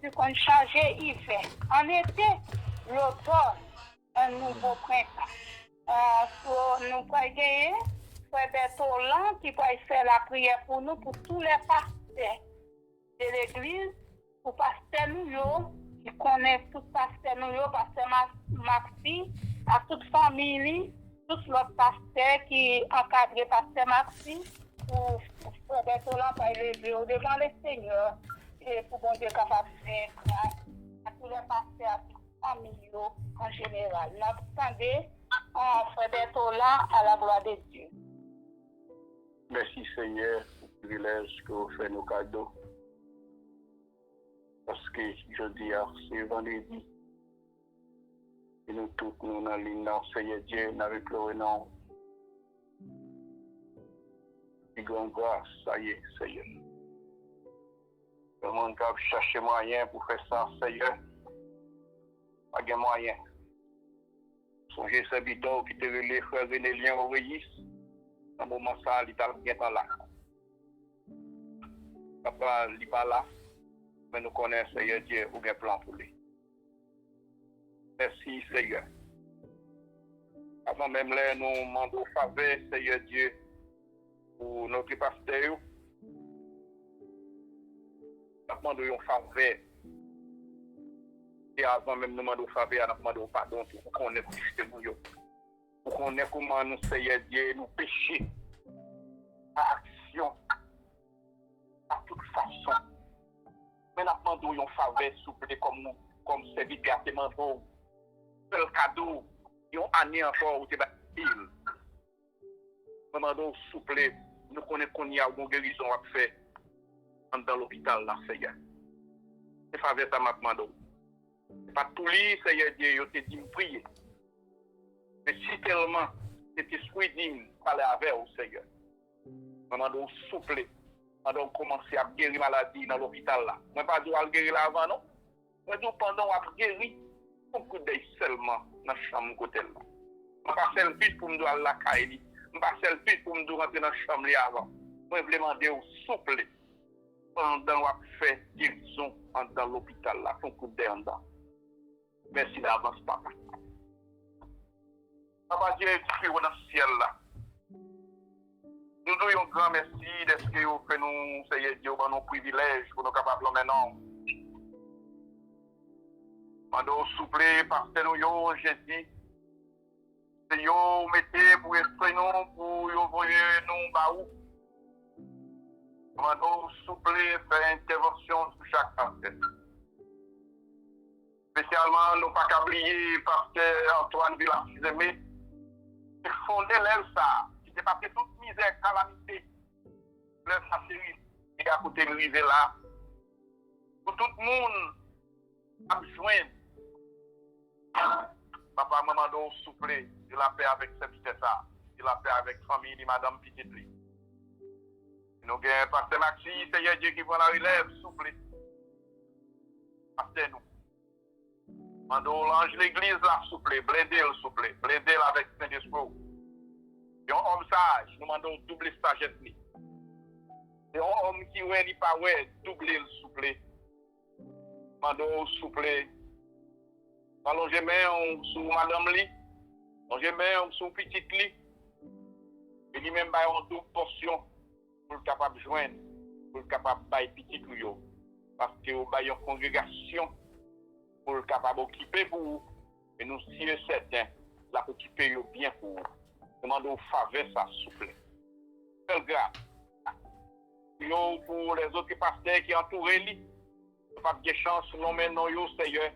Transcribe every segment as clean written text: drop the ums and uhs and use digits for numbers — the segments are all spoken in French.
Jésus qu'on changeait hiver. En été, l'automne, un nouveau printemps. Nous pouvons gagner Frère Bertholin qui peut faire la prière pour nous, pour tous les pasteurs de l'église, pour pasteur nous, qui connaît tout pasteur nous, pasteur Maxi, à toute famille, tous les pasteurs qui encadrent pasteur Maxi, pour Frère Bertholin pour élever au devant le Seigneur, et pour bon Dieu capable de faire grâce à tous les pasteurs, à toute famille en général. Nous attendons Frère Bertholin à la gloire de Dieu. Merci Seigneur pour le privilège que vous faites nos cadeaux. Parce que je dis, c'est vendredi. Et nous tous, nous dans l'île, Seigneur Dieu, nous avons pleuré, non. Et grande grâce, ça y est, Seigneur. Le monde qui a cherché moyen pour faire ça, Seigneur. Pas de moyen. Songez ces habitants qui te relèvent, frère René Lien au Régis. Dans le moment ça, il est bien là. Papa, il n'est pas là. Mais nous connaissons, Seigneur Dieu, ou bien plan pour lui. Merci, Seigneur. Avant même là, nous demandons faveur, Seigneur Dieu, pour notre pasteur. Nous demandons faveur. Et avant même nous demandons faveur, nous demandons pardon pour qu'on ait plus de nous. Pour qu'on ait comment nous, Seigneur Dieu, nous pécher à action, à toute façon. Mais nous demandons une faveur, souple comme nous, comme serviteur, nous demandons seul cadeau, une année encore où tu vas il. Nous demandons souple, nous connaissons qu'on y a une guérison à faire dans l'hôpital, là, Seigneur. C'est faveur, ça m'a demandé. Pas tout lui, Seigneur Dieu, je te dit de prier. Mais si tellement cet esprit digne parlait avec vous, Seigneur, nous devons souffler, nous devons commencer à guérir la maladie dans l'hôpital là. Moi, pas dire à guérir là avant, non. Moi, dis pendant à guérir, on coup d'œil seulement dans la chambre côté là. Je ne pas selfish pour me dire à la caille, je ne pas selfish pour me dire rentrer dans la chambre là avant. Moi, je demander au souffler pendant à faire guérison dans l'hôpital là, on coup d'œil en dedans. Merci d'avance, papa. Papa Dieu, qui est dans le ciel là. Nous devons un grand merci de ce que vous faites nous, Seigneur Dieu, dans nos privilèges pour nous capables maintenant. Nous devons souffler parce que nous, Jésus, c'est vous mettez pour esprit nous, pour vous voyer nous, baou. Nous devons souffler, faire intervention sur chaque personne. Spécialement, nous ne pouvons pas oublier parce que Antoine Villas-Aimé, c'est fondé l'aile ça, qui s'est passé toute misère, calamité, l'aile ça c'est et à côté de river là, pour tout le monde a besoin. Papa, maman doit souffler, de la paix avec cette ça, de la paix avec famille, de madame petite lui. Nous avons pasteur Maxi, c'est Dieu qui prend la relève, souffler. Pasteur nous. Mando l'ange l'église là, souple, blindé avec Saint-Esprit. Et un homme sage, nous demandons doubler sagesse. Et un homme qui ouais, ni pas ouais, doubler le souple. Mando souple. Allons je mets sur madame li, on je mets sur petite li. Et lui même ba une double portion pour le capable de joindre, pour le capable de bailler petit ou parce que vous baillez une congrégation pour le capable d'occuper pour vous. Et nous, si c'est certain, la occuper bien pour vous. Demandons faveur, ça souple. Quelle grâce. Pour les autres pasteurs qui entourent lui, pas de chance, nous menons Seigneur.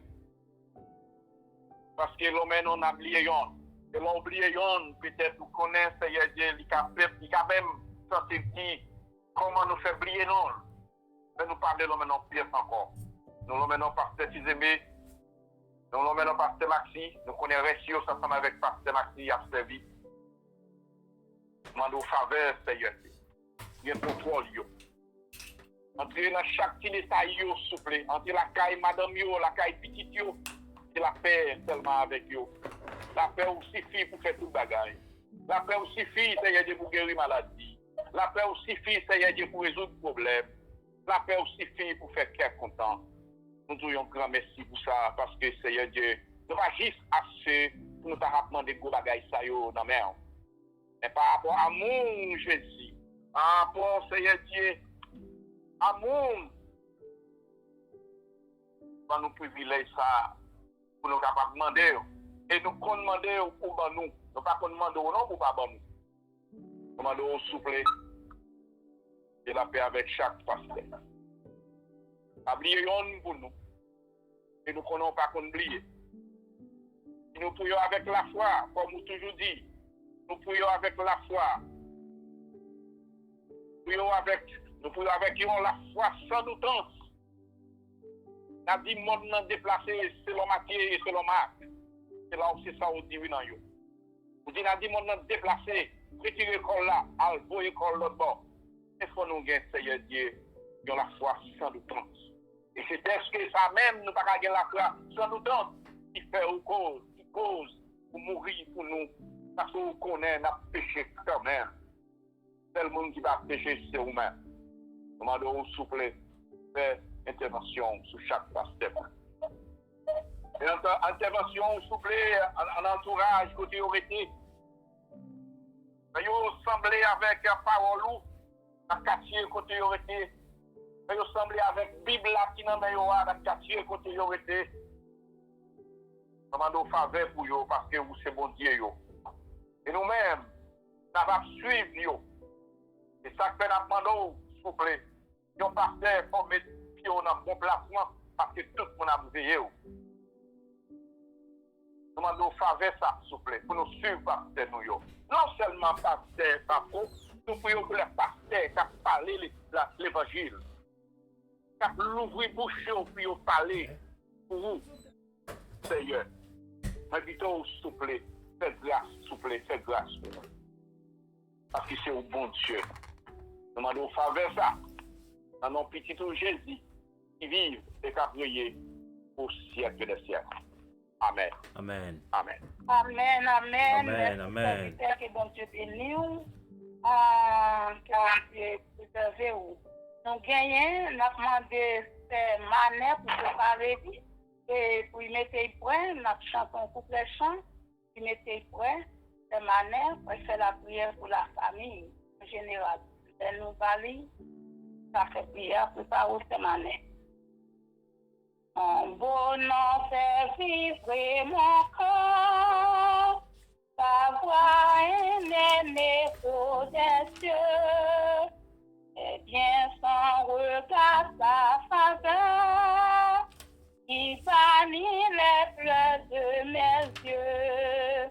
Parce que nous menons on a oublié yon. Et l'on oublie yon, peut-être vous connaissez Seigneur Dieu, il a même sentir comment nous faire oublier non. Mais nous parlons de l'homme non pire encore. Nous le menons pasteur Tizemé. Nous le menons pasteur Maxi. Nous connaissons Récio ensemble avec pasteur Maxi à servi. Demandons faveur, Seigneur. Il y a un contrôle. Entrez dans chaque petit détail, souple. Entrez la caille madame, la caille petite, c'est la paix seulement avec vous. La paix aussi suffit pour faire tout le bagage. La paix aussi suffit, Seigneur Dieu, pour guérir maladie. La paix aussi suffit, Seigneur Dieu, pour résoudre problèmes. La paix aussi suffit pour faire cœur content. nous disons un grand merci pour ça, parce que Seigneur Dieu, nous pas juste assez pour nous demander des bagages ça yo dans mer. Mais par rapport à mon Jésus, par rapport Seigneur Dieu, à mon, nous privilège ça pour nous capables de demander. Et nous qu'on demander pour nous. Nous pas qu'on demander non pour pas nous. Nous demandons au souple et la paix avec chaque pasteur. Oubliez pour nous. Et nous ne connaissons pas qu'on oublie. Nous prions avec la foi, comme nous toujours dit. Nous prions avec la foi. Nous prions avec la foi sans doutance. Nous avons dit monde déplacé selon Matthieu et selon Marc. C'est là où c'est ça au divin. Nous avons dit monde déplacé, retirer l'école là, alvo l'école l'autre bord. Il faut nous gagner, Seigneur Dieu, dans la foi sans doutance. Et c'est parce que ça même, nous ne pouvons pas gagner la foi sans doutance, qui fait ou cause, pour mourir pour nous. Parce qu'on connaît, on a péché quand même. C'est le monde qui va pécher, c'est vous-même. Nous demandons au souple, faire intervention sur chaque pasteur. Et intervention, souple, en entourage, côté autorité. Vous semblez avec la parole, la quartier, côté autorité. Vous semblez avec la Bible qui n'a pas la quartier, côté autorité. Nous demandons faveur pour vous parce que vous, c'est bon Dieu. Et nous-mêmes, nous allons suivre. Et ça que nous demandons, s'il vous plaît, si on pasteur pour mettre pied dans un bon placement parce que tout le monde a veillé. Nous demandons faveur ça, s'il vous plaît, pour nous suivre pasteur nous. Non seulement pasteur, nous prions pour les pasteurs qui ont parlé l'évangile, qui ont l'ouvrir bouche pour parler pour vous, Seigneur. Invitons, s'il vous plaît, faites grâce, s'il vous plaît, faites grâce pour nous. Parce que c'est au bon Dieu. Nous demandons faveur ça, dans nos petits Jésus, qui vivent et qui a prié au siècle des siècles. Amen. Amen. Amen. Amen, amen. Amen, amen. Que bon Dieu bénisse nous. Que Dieu préserve nous. Nous gagnons, nous avons demandé ces manets pour préparer et pour y mettre les points, nous chantons pour les chants, y mettre les points, ces manets pour faire la prière pour la famille en général. Et nous parlons, ça fait prière pour préparer ces manets. Mon bon nom fait vibrer mon corps, ta voix est un écho des cieux, et bien sans regard sa faveur, qui bannit les pleurs de mes yeux.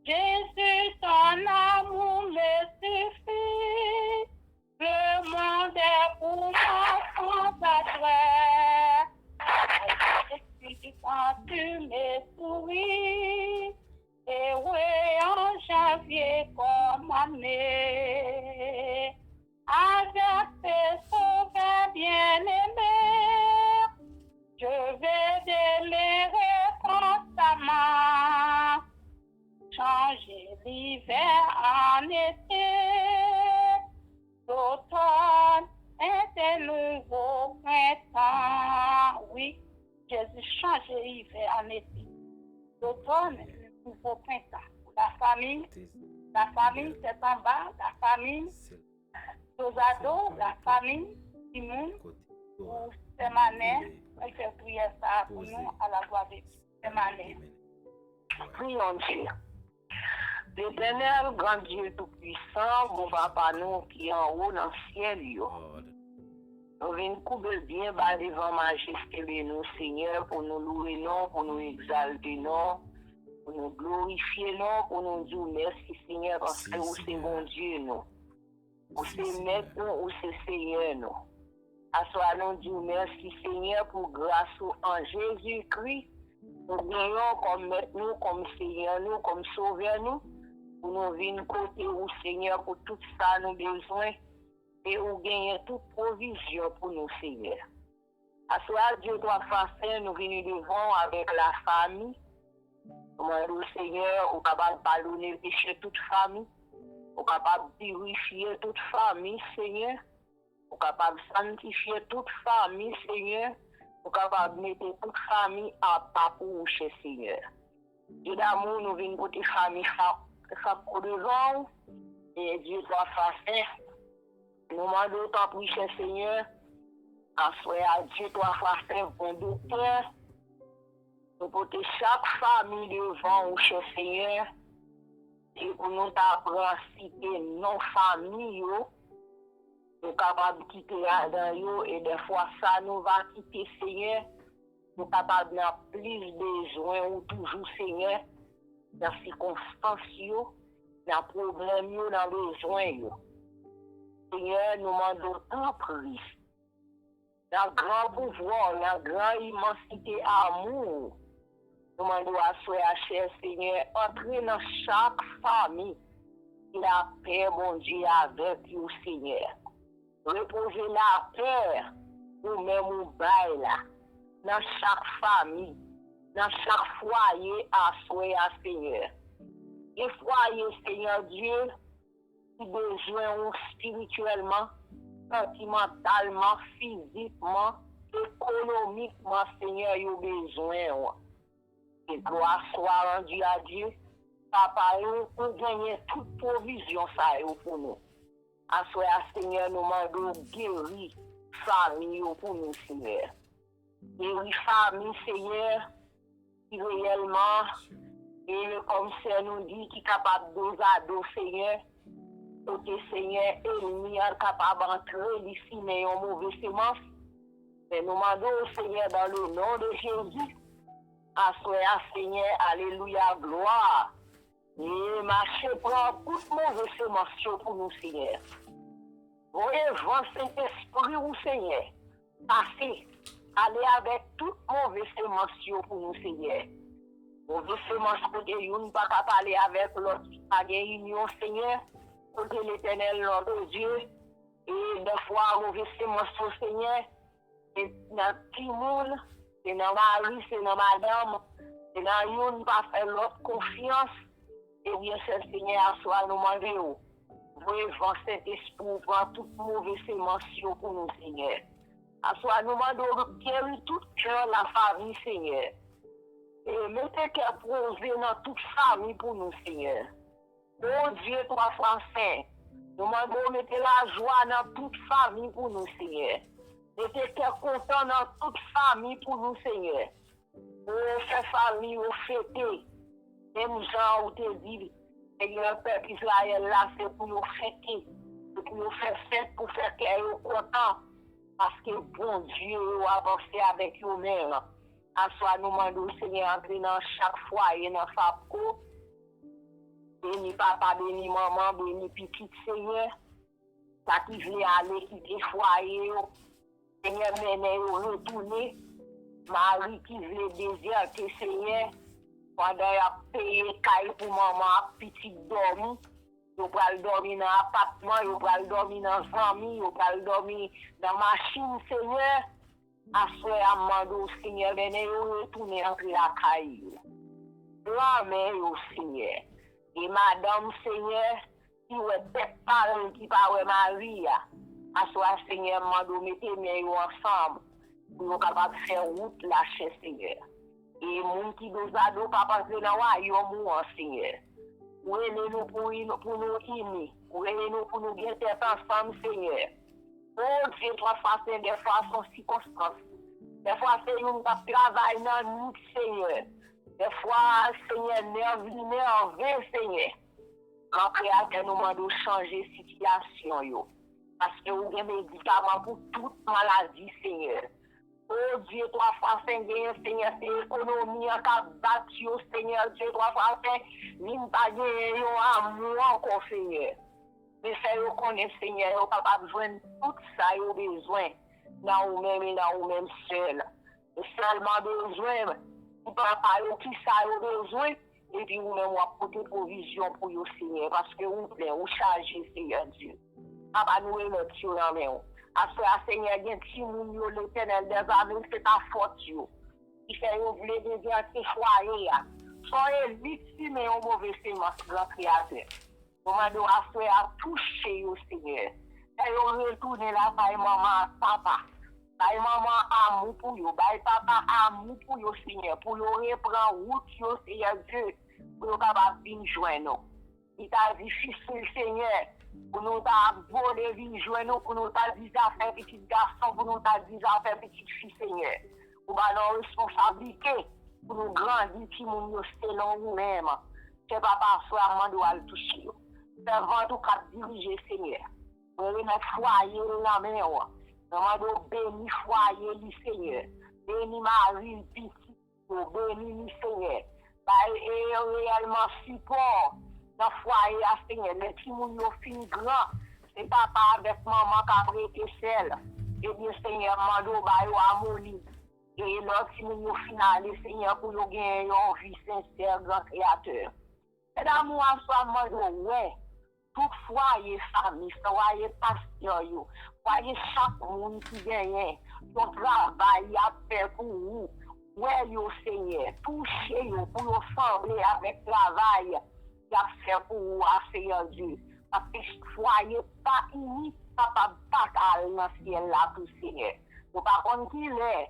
Jésus, ton amour me suffit, le monde est pour moi sans adresse. Quand tu me souris, et oui, en janvier comme année, avec tes sauveurs bien-aimés, je vais demeurer constamment, changer l'hiver en été, l'automne est un nouveau printemps, oui. Jésus change l'hiver en été. L'automne, le nouveau printemps. La famille, c'est en bas. La famille, aux ados, la famille, Simon, pour ces manets, elle fait prier ça pour nous à la gloire de Dieu. Ces manets. Prions Dieu. L'Éternel, grand Dieu tout-puissant, mon papa nous qui est en haut dans le ciel, nous venons couper bien bas devant majesté de nous, Seigneur, pour nous louer, non, pour nous exalter, non, pour nous glorifier, non, pour nous dire merci, Seigneur, parce que vous c'est bon Dieu, non. Vous c'est maître, nous, vous c'est Seigneur, non. À soi, nous disons merci, Seigneur, pour grâce en Jésus-Christ, pour nous comme maître, nous, comme Seigneur, nous, comme sauveur, nous, pour nous venir côté, vous, Seigneur, pour tout ça, nous besoin. Et vous gagnez toute provision pour nous, Seigneur. À soi, Dieu doit faire, nous venons devant avec la famille. Nous, Seigneur, vous êtes capable de pardonner le péché de toute famille. Vous êtes capable de purifier toute famille, Seigneur. Vous êtes capable de sanctifier toute famille, Seigneur. Nous sommes capables de mettre toute famille à part pour chez Seigneur. Dieu d'amour, nous venons pour tes familles, ça pour devant, et Dieu doit faire. Nous demandons tant pour chez Seigneur, à Dieu doit faire bon docteur, nous porter chaque famille devant au chez Seigneur, et pour nous apprendre à citer nos familles, nous sommes capables de quitter là-dedans, et des fois ça nous va quitter Seigneur. Nous sommes capables d'avoir plus besoin ou toujours Seigneur dans les circonstances, dans les problèmes, dans les besoins. Seigneur, nous demandons tant plus. Dans le grand pouvoir, dans la grande immensité amour, nous demandons à soi, cher Seigneur, entrer dans chaque famille. Il a paix, mon Dieu, avec vous, Seigneur. Reposer la paix, ou même au bail là. Dans chaque famille, dans chaque foyer à soi, Seigneur. Les foyers, Seigneur Dieu, qui besoin spirituellement, sentimentalement, physiquement, économiquement, Seigneur, ils ont besoin. Et gloire soit rendue à Dieu, Papa, pour gagner toute provision ça pour nous. À soi, Seigneur, nous demandons guérir famille pour nous, Seigneur. Guérir famille, Seigneur, qui réellement, et comme ça nous dit, qui est capable de Seigneur, pour que Seigneur, ennemi est capable d'entrer ici, mais en mauvaise semence. Mais nous demandons, Seigneur, dans le nom de Jésus, à soi, Seigneur, alléluia, gloire. Et marcher prend toute mauvaise semence pour nous, Seigneur. Voyez, vent Saint-Esprit, ou Seigneur, passez, allez avec toute mauvaise semence pour nous, Seigneur. Mauvaise semence, côté une, pas qu'à parler avec l'autre, pas de union, Seigneur, côté l'éternel, notre Dieu, et des fois, mauvaise semence, Seigneur, c'est dans tout le monde, c'est dans Marie, c'est dans madame, c'est dans une, pas faire l'autre confiance, et bien, c'est Seigneur, à soi, nous demandons. Voyez, vent Saint-Esprit, prend toute mauvaise semence pour nous, Seigneur. À soi, nous demandons de guérir tout cœur la famille, Seigneur. Et mettez qu'à poser dans toute famille pour nous, Seigneur. Oh Dieu, trois fois saint. Nous demandons de mettre la joie dans toute famille pour nous, Seigneur. Mettez qu'à content dans toute famille pour nous, Seigneur. Oh, cette famille, oh, fêter. Même gens où te dit, Seigneur, peuple Israël, là, c'est pour nous fêter. C'est pour nous faire fête, pour faire qu'elle est content. Parce que bon Dieu a avancé avec nous-mêmes. À soi, nous demandons, Seigneur, entrer dans chaque foyer, dans Fabco. Béni papa, béni maman, béni petit, Seigneur. Ça qui veut aller quitter le foyer, Seigneur, mener retourner. Marie qui veut déserter, Seigneur. Pendant qu'il a payé caille pour maman, petit dormi. Vous pouvez dormir dans l'appartement, vous pouvez dormir dans la famille, vous pouvez dormir dans la machine, Seigneur. À ce moment, Seigneur, venez retourner entre la caille. L'âme au Seigneur. Et madame, Seigneur, qui est peut-être parent, qui parle Marie, à ce Seigneur, mando mettez mes ensemble pour nous capables de faire route là chez Seigneur. Et les gens qui nous adorent, papa, c'est dans le royaume, Seigneur. Ou aimez-nous pour nous aimer. Ou aimez-nous pour nous guetter ensemble, Seigneur. Oh Dieu, trois fois, c'est des fois, sont circonstances. Des fois, Seigneur, nous travaillons dans nous, Seigneur. Des fois, Seigneur, nerveux, Seigneur. Quand Créateur nous demande de changer la situation. Parce que vous avez des médicaments pour toute maladie, Seigneur. Oh Dieu, trois fois, Seigneur, c'est l'économie en cas battu, Seigneur, Dieu, trois fois, nous pas gagné amour encore, Seigneur. Mais ça, vous connaissez, Seigneur, vous capable de joindre tout ça, vous avez besoin, dans vous-même et dans vous-même seul. Et seulement besoin, vous préparez qui ça, vous avez besoin, et puis vous-même, vous apportez provision pour vous, Seigneur, parce que vous plaît, vous chargez, Seigneur Dieu. Papa, nous remettons sur la main. À ce Seigneur, il y a un petit monde, l'éternel des amis, c'est ta faute. Il fait ouvrir des grands foyers. Soyez victimes et mauvais sémence, grand créateur. Nous demandons à ce à toucher au Seigneur. Et on retourne là par maman, papa. Bay maman amour pour yo, bay papa amour pour yo, Seigneur, pour yo reprendre route, yo, Seigneur Dieu, pour yo capable venir joindre nous. Il t'a difficile, Seigneur, pour nous t'a volé, venir joindre nous, pour nous t'a dit à faire petit garçon, pour nous t'a dit à faire petite fille, Seigneur. Pour nous responsabilité, pour nous grandir, qui nous selon nous-mêmes. C'est papa, soir, mando à le toucher. C'est avant tout qu'à diriger, Seigneur. Pour remettre foyer dans la main, nous béni foyer, Seigneur. Béni Marie, petit, béni, Seigneur. Et réellement support dans le foyer, Seigneur. Les petits moun yo fin grand, c'est papa avec maman qui a prêté celle. Et bien, Seigneur, mando ba yo harmonie. Et l'autre, si nous nous finalisons, Seigneur, pour nous gagner une vie sincère, grand créateur. Et d'amour, en soi, moi, ouais, toutefois, il y a famille, il y a pasteur, il y a chaque monde qui gagne, son travail, il a fait pour vous. Ouais, yo, Seigneur, touchez vous pour nous sembler avec le travail, il a fait pour vous, Seigneur Dieu. Parce que foyer pas unique, papa, pas dans le ciel là, tout Seigneur. Nous ne pouvons pas qu'il est.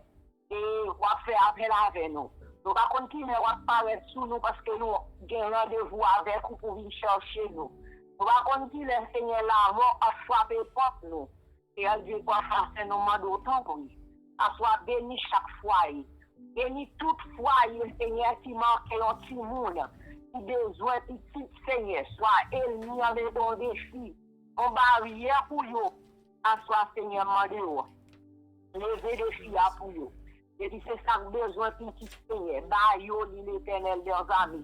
Et on va faire appel avec nous. Nous allons continuer à parler sur nous parce que nous avons rendez-vous avec vous pour venir chercher nous. Nous allons continuer, Seigneur, la mort à frapper porte nous. Et à Dieu quoi faire nous demande autant pour lui. À soit béni chaque foyer. Béni tout foyer, Seigneur, qui manque un petit monde. Qui besoin de petit Seigneur. Soit ennemi avec ton défi. On barrière pour vous. À soit, Seigneur, demande lever des filles pour vous. Et puis c'est ça que besoin de petit Seigneur. Bah, yo, l'Éternel des amis.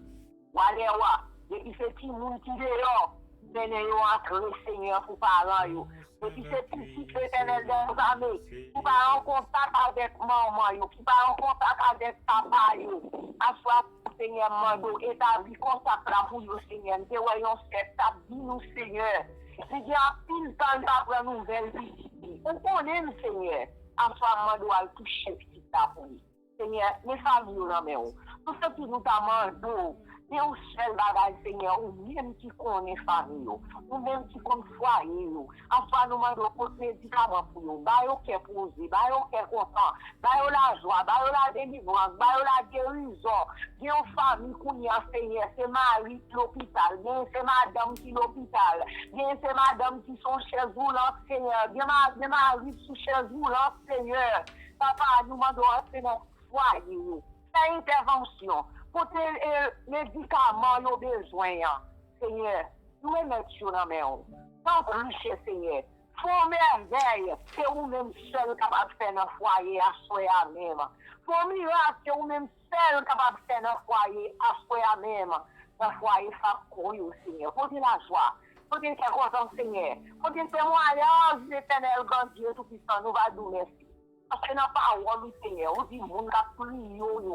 Walewa. Et puis c'est petit monde qui dehors. Seigneur, yo entre Seigneur pour parler. Et puis c'est petit l'Éternel des amis. Qui part en contact avec maman, yo. Qui part en contact avec papa, yo. À soi, Seigneur, mando, établi contact là pour vous, Seigneur. Nous voyons cette table, nous, Seigneur. Si j'ai un pile temps d'après nouvelle vie. On connaît, Seigneur. À soi, mando, à toucher petit là pour lui. Seigneur, mes familles, tout ce qui nous demande, mais au seul bagage, Seigneur, ou même qui connaît famille, ou même qui connaît foyer, enfin nous demandons pour médicaments pour nous, bah yo qui est posé, bah yo qui est content, bah yo la joie, bah yo la délivrance, bah yo la guérison, bien une famille qui a Seigneur, c'est Marie qui l'hôpital, bien c'est madame qui l'hôpital, bien c'est madame qui sont chez vous là, Seigneur, bien Marie qui sont chez vous là, Seigneur, papa, nous demandons à Seigneur, foyer, faire intervention. Pour les médicaments, nous besoin, Seigneur, nous mettons dans la main. Tant riche, Seigneur. Faut merveille, c'est vous-même seul capable de faire dans le foyer à soi même. Faut miracle, c'est vous-même seul capable de faire dans le foyer à soi même. Dans le foyer, ça courir, Seigneur. Faut dire la joie. Faut dire quelque chose, Seigneur. Faut dire témoignage, l'éternel grand Dieu tout-puissant, nous va nous merci. Parce que dans la parole, Seigneur, on dit, mon gars,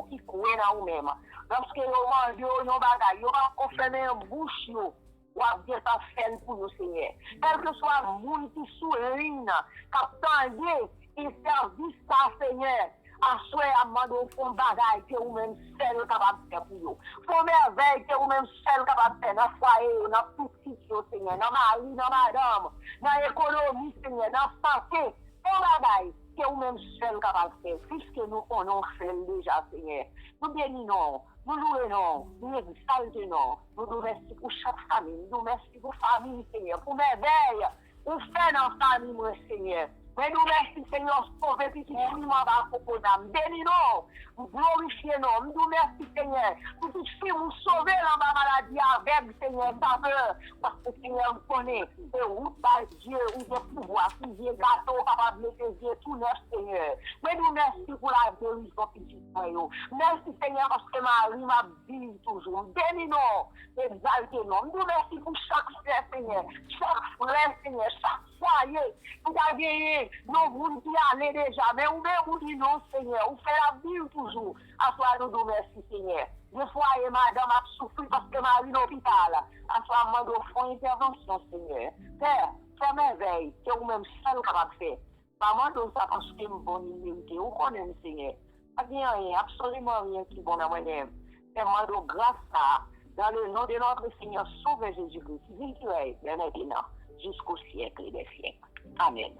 qui court dans vous-même. Lorsque vous mangez, vous bagaille, vous va fermer un bouche, vous va dire ça fait pour nous, Seigneur. Quel que soit le monde qui sourit, qui attendait, il service ça, Seigneur. À soi, à demander au fond bagaille que vous-même seul capable de faire pour vous. Faut merveille que vous-même seul capable de faire dans le foyer, dans tout site, Seigneur, dans ma vie, dans madame, dans l'économie, Seigneur, dans la santé. Faut bagaille que vous-même seul capable de faire, puisque nous connaissons déjà, Seigneur. Nous bénissons, nous louons, nous exaltons, nous nous remercions pour chaque famille, nous nous remercions pour la famille, Seigneur, pour merveille, nous faisons dans la famille, mon Seigneur. Mais nous remercions, Seigneur, pour le petit mouvement à propos d'âme. Bénis-nous, nous glorifions, nous nous remercions, Seigneur, pour tout ce qui nous sauve dans ma maladie avec, Seigneur, ta peur. Parce que, Seigneur, nous connaissons, et route par Dieu, ou de pouvoir, si Dieu gâteau, capable de tes yeux, tout neuf, Seigneur. Mais nous remercions pour la guérison, petit Seigneur. Merci, Seigneur, parce que Marie m'a dit toujours. Bénis-nous, exaltez-nous. Nous remercions pour chaque frère, Seigneur, chaque foyer, tout a gagné. Nous voulons y aller déjà, mais nous même dit non, Seigneur. Vous faites la vie toujours. À toi, nous nous remercions, Seigneur. Des fois, madame a souffert parce que Marie l'hôpital. À toi, nous faisons intervention, Seigneur. Père, fais merveille, que vous-même seul capable de faire. Maman, nous ça parce que nous bonne humilité. Vous connaissez, Seigneur. Pas bien rien, absolument rien qui est bon à moi-même. Fais-moi de grâce à, dans le nom de notre Seigneur, sauve Jésus-Christ, qui est maintenant, jusqu'au siècle des siècles. Amen.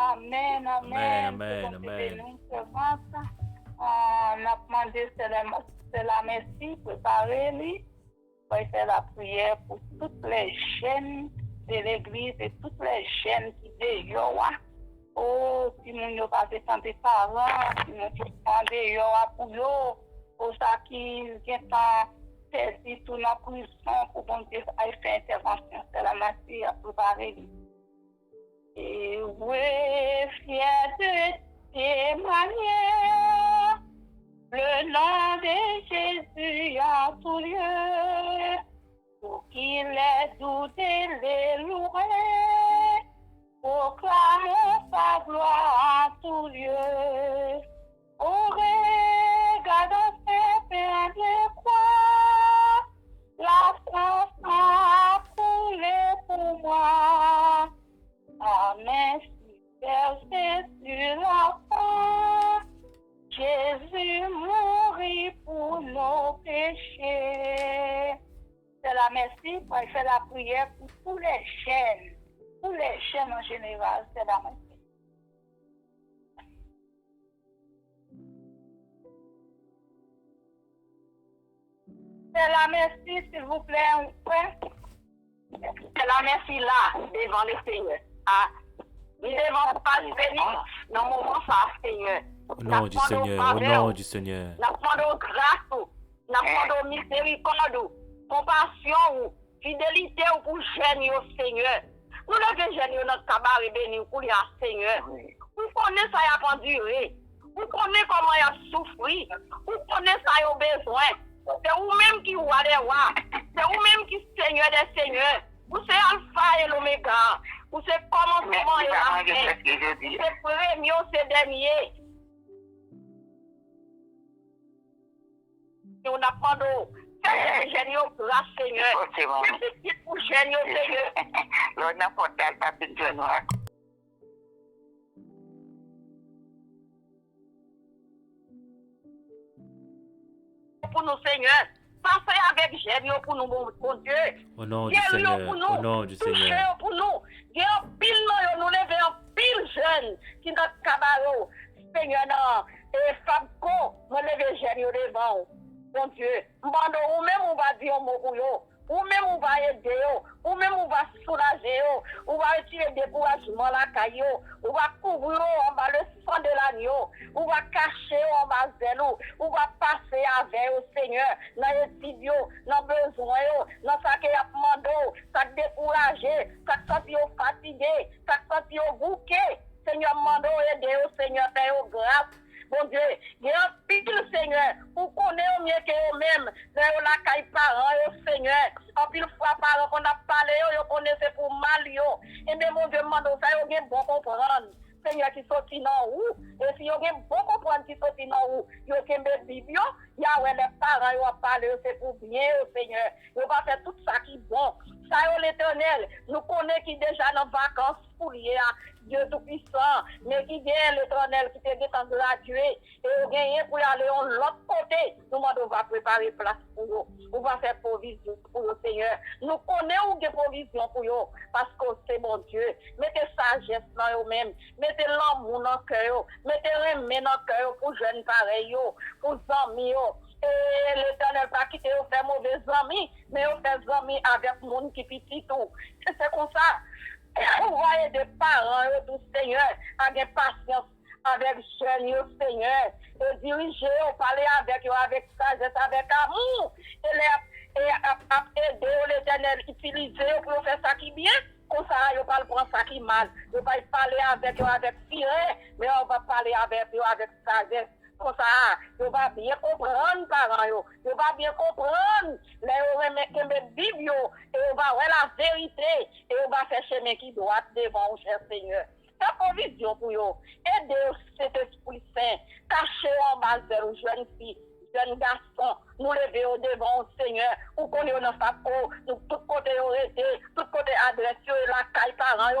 Amen, Amen, amen. amen, amen. Nous servante. On a demandé cela merci, préparez-les. On va faire la prière pour toutes les chaînes de l'église et toutes les chaînes qui déjouent. Oh, si nous n'avons pas des parents, si nous avons déjouent pour eux, pour ça qui vient saisi tout notre prison pour bon Dieu aller faire intervention. C'est la merci à préparer. Et oui, fier de témoigner le nom de Jésus en tout lieu, pour qu'il ait douté les louer, proclamons sa gloire en tout lieu. Au regard de ses peines de croix, la France a coulé pour moi. Amen, versé sur la croix, Jésus mourit pour nos péchés. C'est la merci pour faire la prière pour tous les chaînes en général, c'est la merci. C'est la merci, s'il vous plaît, C'est la merci là, devant le Seigneur. Ah, nous devons pas venir dans le moment ça, Seigneur. Au nom du Seigneur, au nom du Seigneur. Nous demandons grâce, nous demandons miséricorde, compassion, fidélité pour gêner au Seigneur. Nous devons gêner notre cabaret béni pour les Seigneur. Vous connaissez ça y a enduré. Vous connaissez comment il a souffert. Vous connaissez ça y a besoin. C'est vous-même qui voit les rois. C'est vous-même qui Seigneur des Seigneurs. Vous êtes Alpha et l'Oméga. Vous êtes commencement et la fin. Vous êtes premier, c'est dernier. Nous n'apprenons. C'est génial pour la Seigneur. C'est pour génial Seigneur. L'on n'a pas d'alphabet de noir. Pour nous, Seigneur. Passez avec génial pour nous, mon Dieu. Au nom du Seigneur, au nom du Seigneur. Touchez pour nous. Il y a un pile, nous levons un pile jeune qui notre cabaret. Seigneur, non. Et Fabco, nous levons génial devant. Mon Dieu, ou même on va dire un mot pour eux, ou même on va aider eux, ou même on va soulager eux, on va retirer le découragement la caillou, on va couvrir on va le sang de l'agneau, on va cacher on va zélo, on va passer avec au Seigneur, dans les studios, dans les besoins, dans ce qui a demandé, ça décourager, ça sentir fatigué, ça sentir bouqué. Seigneur, mando aider au Seigneur, paye au grâce. Bon Dieu, il y a un pile, Seigneur, pour connaître mieux que eux-mêmes, dans la caille parents, Seigneur. En pile fois parents qu'on a parlé, ils connaissent pour mal, et bien, mon Dieu, mando ça, ils ont bon comprendre. Seigneur qui sorti dans où, et si vous avez bon comprendre qui sorti dans où, vous avez des Biblios, il y a les parents, ils ont parlé, c'est pour bien, Seigneur. Vous va faire tout ça qui est bon. Ça, l'Éternel, nous connaissons qui déjà dans vacances pour lier à Dieu Tout-Puissant, mais qui vient l'Éternel qui te dit en gradué, et vous gagnez pour aller de l'autre côté. Nous, on va préparer place pour vous. On va faire provision pour le Seigneur. Nous connaissons des provisions pour vous, parce que c'est mon Dieu. Mettez sagesse dans vous-même. Mettez l'amour dans le cœur. Mettez l'amour dans le cœur pour jeunes pareils, pour amis. Et l'Éternel pas quitter vous faire mauvais amis, mais vous faire amis avec le monde qui est petit tout. C'est comme ça. Vous voyez des parents, tout Seigneur, avec patience, avec jeunes, Seigneur, et diriger, parler avec eux, avec sagesse, avec amour, et aider l'Éternel, utiliser pour faire ça qui est bien. Comme ça, on parle pour ça qui est mal. On va parler avec eux, avec fierté, mais on va parler avec eux, avec sagesse. Comme ça, on va bien comprendre, parents, on va bien comprendre les Bibles, et on va voir la vérité, et on va faire chemin qui doit devant, cher Seigneur. Ta provision pour eux, aidez cet esprit saint, cachez en bas vers aux jeunes filles, jeunes garçons, nous lever au devant, Seigneur, ou qu'on est dans sa peau, nous tout côté arrêté, tout côté adressé, la caille parents,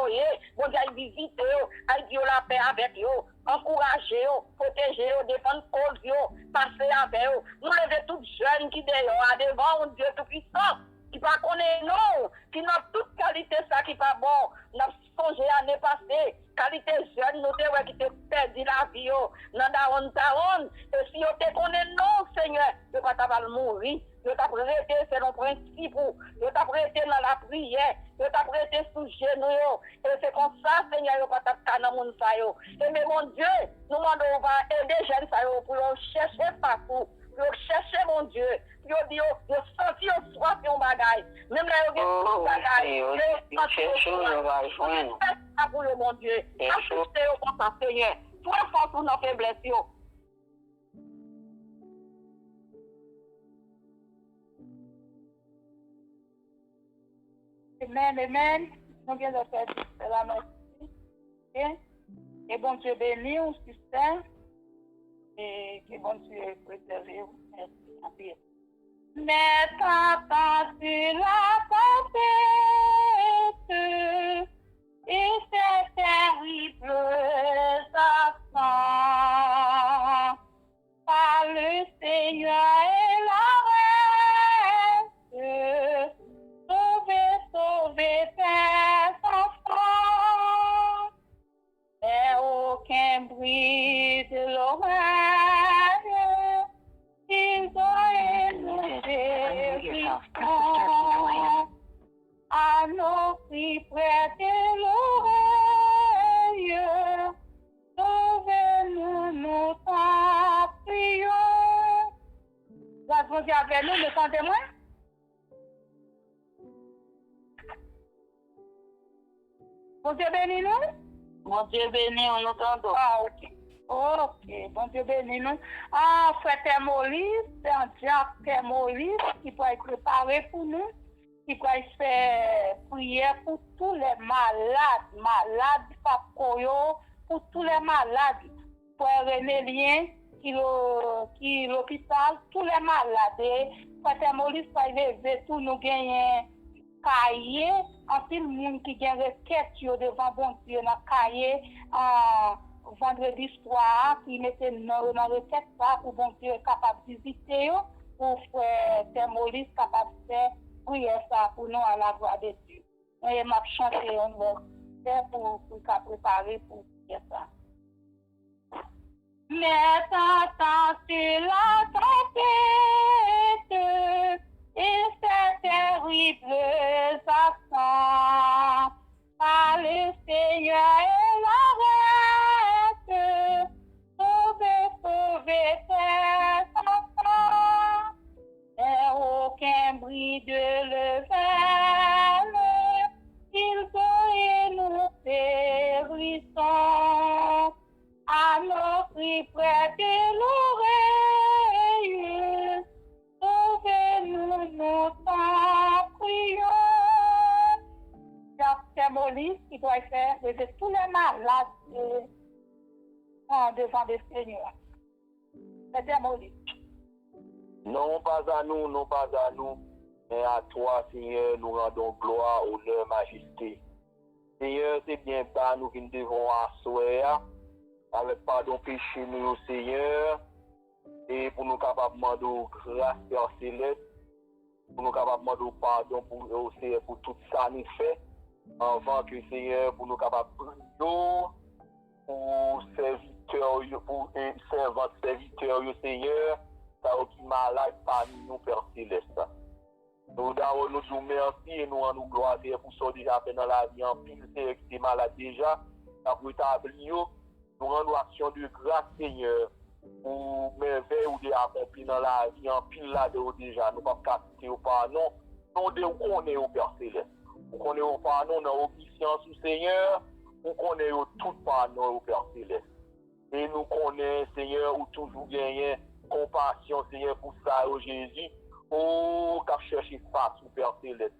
bon Dieu, visiter, aille Dieu la paix avec eux, encourager, protéger, défendre cause, passer avec eux, nous lever toutes jeunes qui dehors, devant Dieu Tout-Puissant, qui ne connaît non, qui n'a toute qualité, ça qui n'est pas bon, n'a songé l'année passée, qualité jeune, nous te qui te perdu la vie, dans Daron. Et si on te connaît, non, Seigneur, tu vas t'avoir mourir. Tu t'as prêté selon principe, tu t'as prêté dans la prière, tu t'as prêté sous genoux. Et c'est comme ça, Seigneur, tu vas t'avoir dans mon sayo. Et mais mon Dieu, nous demandons à aider les jeunes sayo pour chercher partout. Pour chercher mon Dieu. Yo dit, yo senti yo soif yon bagay. Même là, yo gen bagay. Yo chercher yo va joindre. Pour le mon Dieu. Assistez yo comme ça, Seigneur. Toi, force pour nos faiblesses yo. Amen. Nous viens de faire la merci. Et bon Dieu béni au système. Et que bon Dieu préserve. Merci. Mais t'attends sur la tempête et c'est terrible accent par le Seigneur et la reste. Sauver tes enfants, et aucun bruit de l'orage, ils ont élevé à nos cris près de l'oreille, sauvez-nous, nous t'en prions. La Dieu avec nous, le sentez-moi? Bon Dieu béni nous? Mon Dieu béni, on entend. Ah, ok. Ok, bon Dieu béni nous. Ah, frère Thermolis, c'est un diacre Thermolis qui peut être préparé pour nous, qui peut faire prière pour tous les malades, Papoyo, pour tous les malades. Frère René Lien, qui l'hôpital, tous les malades. Frère Thermolis, ça lever tout nous gagner. Cahier, en pile monde qui gagne requête devant bon Dieu dans cahier vendredi soir qui mettait dans requête ça pour bon Dieu capable de visiter pour faire Thermolis capable de faire prière ça pour nous à la gloire de Dieu. Et m'a chanté on va pour préparer pour faire ça. Mais t'attends sur la tempête et c'est terrible accent par le Seigneur et la reste. Sauvez tes enfants, et aucun bruit de level, ils ont et nous périssons à nos cris près de l'oreille. Sauvez-nous, nous t'en prions. Jacques Thermolis qui doit faire de tous les malades devant le Seigneur. C'est Thermolis. Non pas à nous, mais à toi, Seigneur, nous rendons gloire, honneur, majesté. Seigneur, c'est bien pas nous qui nous devons asseoir, avec pardon péché nous, Seigneur, et pour nous capables de demander grâce, Père Céleste, pour nous capables de demander pardon pour tout ça nous fait, avant que Seigneur, pour nous capables de prendre pour serviteurs, pour servants serviteurs, Seigneur, ça qui malade parmi nous, Père Céleste. Nous disons merci et nous rendons gloire pour ça déjà fait dans la vie en pile, c'est qui est malade déjà, pour établir, nous rendons action de grâce, Seigneur, pour merveille ou de accomplir dans la vie en pile là déjà, nous ne pouvons pas quitter au pardon, nous devons connaître au Père Céleste. Nous connaissons au pardon dans l'obéissance au Seigneur, nous connaissons tout pardon au Père Céleste. Et nous connaissons, Seigneur, où toujours gagner compassion, Seigneur, pour ça, au Jésus. Oh, qu'a cherché face au Père Céleste.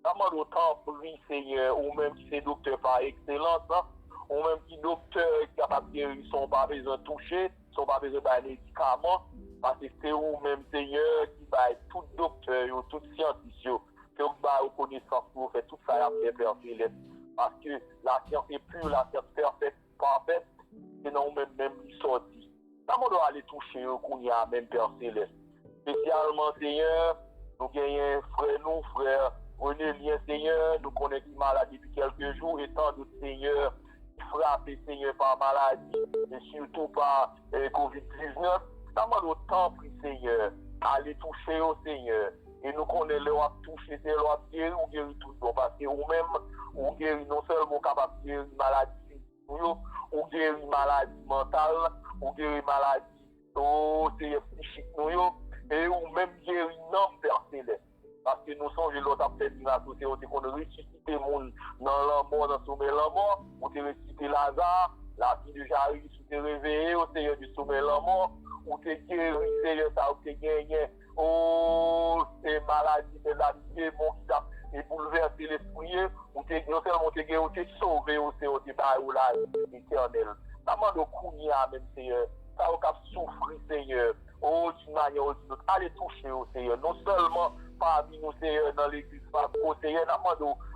Comment d'autant pour lui, Seigneur, ou même si c'est docteur par excellence, hein, ou même si docteur est capable de guérir, ils sont pas besoin de toucher, ils sont pas besoin de médicaments, parce que c'est vous-même, Seigneur, qui va être tout docteur, tout scientifique, que vous avez connaissance pour faire tout ça, Père Céleste. Parce que la science est pure, la science parfaite, c'est non même sorti. Comment doit aller toucher qu'on y a même Père Céleste? Spécialement, Seigneur, nous gagnons frère René Lien, Seigneur, nous connaissons qui malade depuis quelques jours, et tant d'autres, Seigneur, frappés, Seigneur, par maladie, et surtout par COVID-19. Ça m'a autant pris, Seigneur, aller toucher au Seigneur. Et nous connaissons le toucher, c'est le guérir ou guérir tout le monde. Parce que nous-mêmes, on guérit non seulement capable de guérir une maladie physique, on guérit une maladie mentale, on guérit une maladie psychique, et on même guérit une âme personnelle. Parce que nous sommes l'autre fait une société qu'on a ressuscité le monde dans la mort, dans le sommet de la mort, on a ressuscité Lazare, la fille de Jairus, on s'est réveillé au Seigneur du sommet de la mort, on s'est guéri, Seigneur, ça a été gagné. Oh, ces maladies, ces démons qui t'a bouleversé l'esprit, non seulement on t'es sauvé, on t'es barré la vie éternelle. Ça m'a donné même, Seigneur, ça a souffrir, Seigneur. Oh, d'une manière ou d'une autre, allez toucher au Seigneur. Non seulement parmi nous, Seigneur, dans l'église, au Seigneur,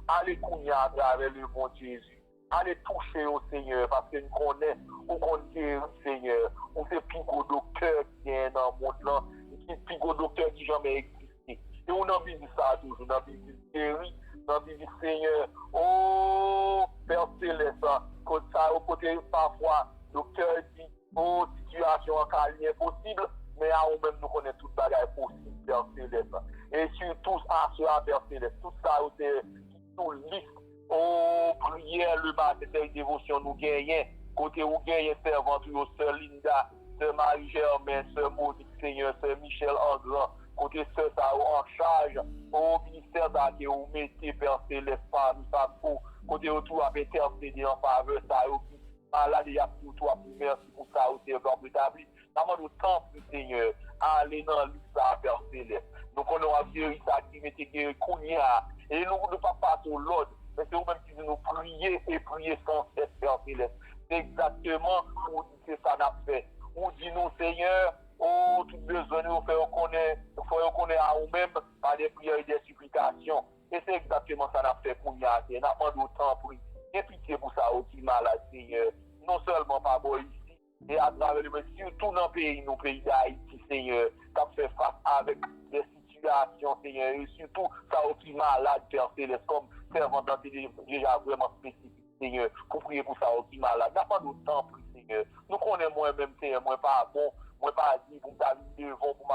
allez courir à travers le bon Jésus. Allez toucher au Seigneur, parce que nous connaissons, on connaît, Seigneur. On fait pico docteur qui est dans le monde là, qui est pico docteur qui jamais existé. Et on a besoin de ça toujours, on a besoin de guérir, on a besoin de Seigneur. Oh, Père Céleste, quand ça, au côté parfois, docteur dit, oh, situation en calme impossible, mais à nous-mêmes, nous connaissons toute bagaille possible, Père Céleste. Et surtout, à cela, Père Céleste, tout ça, c'est tout liste. Oh, prière, le matin, c'est une dévotion, nous gagnons. Côté où gagnons, servante, sœur Linda, sœur Marie-Germain, sœur Monique, Seigneur, sœur Michel Andran, côté sœur ça en charge, au ministère d'accueil, où mettez, Père Céleste, par nous, ça pour, côté autour, avec intercéder en faveur, ça, malade, il y a pour toi, merci pour ça, au Seigneur, établi. Ça m'a temps plus, Seigneur, aller dans l'histoire, Père Céleste. Donc, on aura guéri ça, qui mettait guéri, Kounia, et nous ne pas passer au l'ordre. Mais c'est vous-même qui nous prier et prier sans cesse, Père Céleste. C'est exactement où c'est ça n'a fait. On dit nous, Seigneur, oh, tout besoin nous faire reconnaître à nous-mêmes par des prières et des supplications. Et c'est exactement ça n'a fait pour nous. On n'a pas d'autant pris. Et pitié pour ça, qui malade, Seigneur. Non seulement par moi ici, et à travers le monde, surtout dans nos pays d'Haïti, Seigneur, qui a fait face avec des situations, Seigneur, et surtout ça qui malade, Père Céleste, comme servant dans déjà vraiment spécifique, Seigneur, pour prier pour ça qui malade. N'a pas d'autre temps pour Seigneur. Nous connaissons moi-même, Seigneur, moi pas bon, moi pas dit pour m'amener devant, pour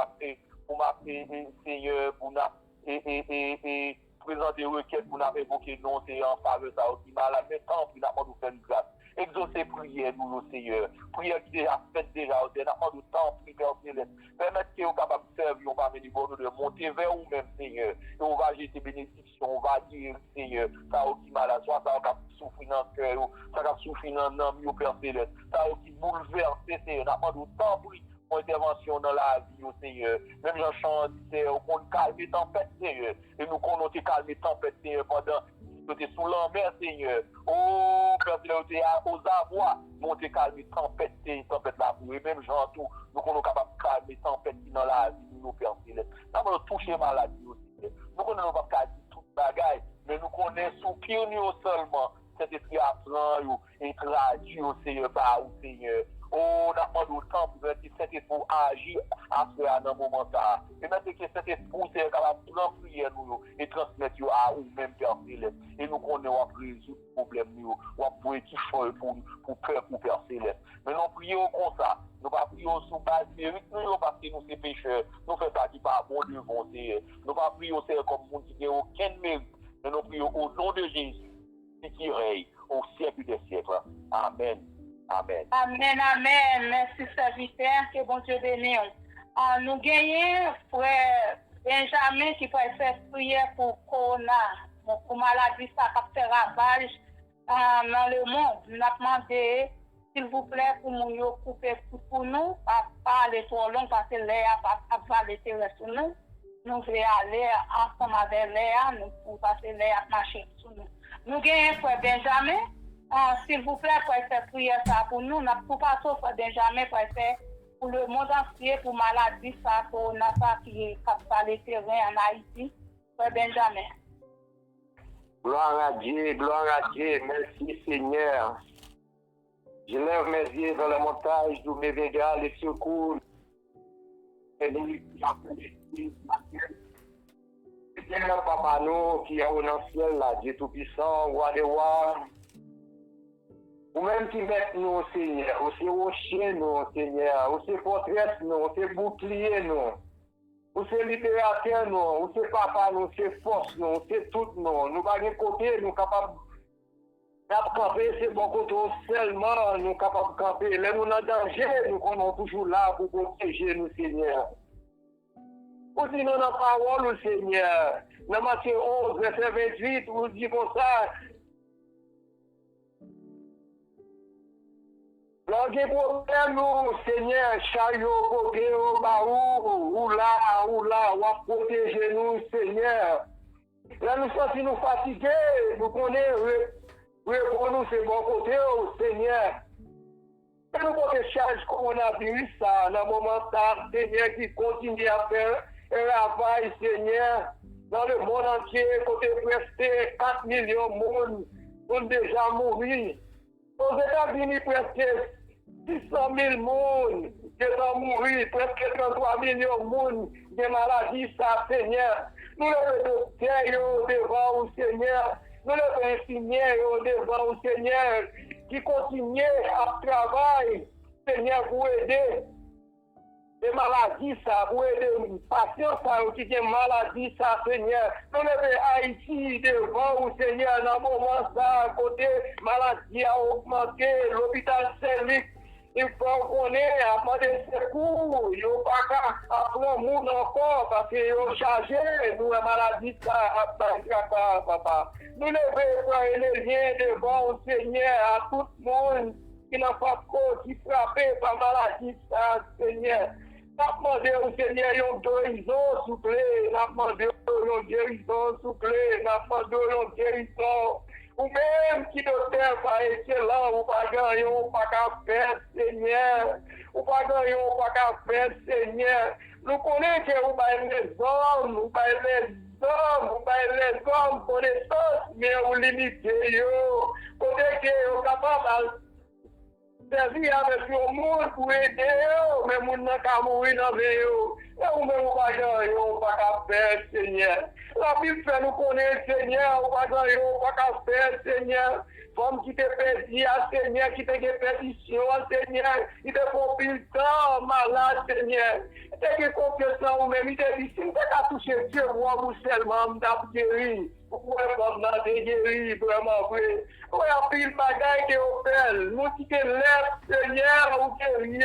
m'appeler, Seigneur, pour et présenter requête pour évoquer non, Seigneur, en faveur de ça qui malade. Mais tant pis, n'a pas nous faire une grâce. Exaucer prière, nous, Seigneur. Prière qui déjà faite déjà, on n'a pas de temps, Père Céleste. Permettre que vous capable de servir, on va venir de monter vers vous-même, Seigneur. Et on va jeter bénédiction, on va dire, Seigneur, ça qui malade, soit ça va souffrir dans le cœur, ça va souffrir dans l'âme, Père Céleste. Ça qui bouleverse, Seigneur. On n'a pas de temps pour intervention dans la vie, Seigneur. Même Jean chante, Seigneur, on calme les tempêtes, Seigneur. Et nous, qu'on a calmé les tempêtes, Seigneur, pendant que sous la mer, Seigneur. Oh, Père Céleste, aux avoirs, nous te calmer tempête là pour et même Jean tout, nous sommes capables de calmer tempête dans la vie, nous, Père Céleste. Nous avons touché maladie aussi. Nous connaissons pas qu'à dire toute bagaille, mais nous connaissons soupir nous seulement. Cet esprit apprend et traduit au Seigneur par au Seigneur. Oh, on n'a pas d'autant pour que cet esprit agir après dans un moment ça. Et maintenant que cet esprit c'est capable de prendre prière nous et transmettre à nous-mêmes, Père Céleste. Et nous connaissons à résoudre le problème nous, ou à pouvoir qui faut pour peur pour Père Céleste. Mais nous prions comme ça. Nous ne prions sous base mérite nous parce que nous sommes pécheurs. Nous faisons pas qui par bon devant Seigneur. Nous ne prions comme nous qui n'avons aucun mérite. Mais nous prions au nom de Jésus qui règne au siècle des siècles. Amen. Amen. Amen, amen. Merci, serviteur. Que bon Dieu bénisse. Nous gagnons frère Benjamin qui peut faire prière pour Corona, pour maladie, ça qui fait ravage dans le monde. Nous avons demandé, s'il vous plaît, pour nous couper pour nous, pas aller trop long parce que l'air va aller sur nous. Nous voulons aller ensemble avec l'air, nous pouvons passer l'air à marcher sur nous. Nous gagnons frère Benjamin. S'il vous plaît, pour faire prière ça pour nous, n'a pas trop frère Benjamin pour faire pour le monde entier, pour maladie, ça, pour ça qui est sur le terrain en Haïti, frère Benjamin. Gloire à Dieu, merci Seigneur. Je lève mes yeux dans la montagne, d'où me viendra le secours. Seigneur, Papa, nous qui est au ciel, là, Dieu Tout-Puissant, roi des rois. Ou même qui met nous, Seigneur, ou c'est rocher, nous, Seigneur, ou c'est forteresse, nous, ou c'est bouclier, nous, ou c'est libérateur, nous, ou c'est papa, nous, c'est force, nous, c'est tout, nous. Nous pas de côté, nous capables de camper, c'est bon côté seulement, nous capables de camper. Là, nous, dans le danger, nous, sommes toujours là pour protéger nous, Seigneur. Ou sinon, dans la parole, Seigneur, dans Matthieu 11, verset 28, vous dit comme ça, l'ange problème, nous, Seigneur, chariot, côté, au baou, ou là, ou a protéger nous, Seigneur. Là, nous sommes nous fatigués, nous connaissons, pour nous, c'est bon côté, Seigneur. Et nous pouvons charger coronavirus, ça, dans le moment, ça, Seigneur, qui continue à faire un travail, Seigneur, dans le monde entier, côté presque 4 millions de monde ont déjà mouru. Aux États-Unis, presque 600 000 personnes qui ont mouru, presque 33 millions de monde de maladies, ça, Seigneur. Nous les docteurs devant au Seigneur, nous les infirmiers devant au Seigneur, qui continuent à travailler, Seigneur, pour aider les maladies, ça, pour aider les patients, ça, qui ont maladies, ça, Seigneur. Nous les Haïti devant au Seigneur, dans le moment, ça, à côté, maladie a augmenté, l'hôpital Saint-Luc. Il faut qu'on ait à demander secours, il n'y a pas qu'à prendre le monde encore parce qu'ils ont chargé, nous, la maladie, ça, papa. Nous devons les liens devant au Seigneur à tout le monde qui n'a pas trop, qui frappé par maladie, ça, Seigneur. Nous demandé au Seigneur une guérison, s'il vous plaît. Nous demandé une guérison, s'il vous plaît. Nous demandé une guérison. Ou même qui docteur pas excellent, ou pas gagner, ou pas qu'à faire, Seigneur. Ou pas gagner, ou pas qu'à faire, Seigneur. Nous connaissons que vous avez les hommes, vous avez les hommes, vous avez les hommes, connaissance, mais vous limitez, yo. Côté que vous êtes capable de servir avec le monde pour aider, mais vous n'avez qu'à mourir dans le vie. Et vous même pas gagner, vous pas qu'à faire, Seigneur. La Bible fait nous connaître, Seigneur, vous pas gagner, vous pas qu'à faire, Seigneur. Femme qui te perdit, Seigneur, qui te perdition, Seigneur, qui te compile le temps, malade, Seigneur. Tu as confiance en vous-même, il te dit, si tu as touché Dieu, moi, vous seulement, je t'ai guéri. Vous pouvez pas me guérir, vraiment, oui. Oui, à pile bagaille que vous faites, nous qui te lève, Seigneur, ou guéri,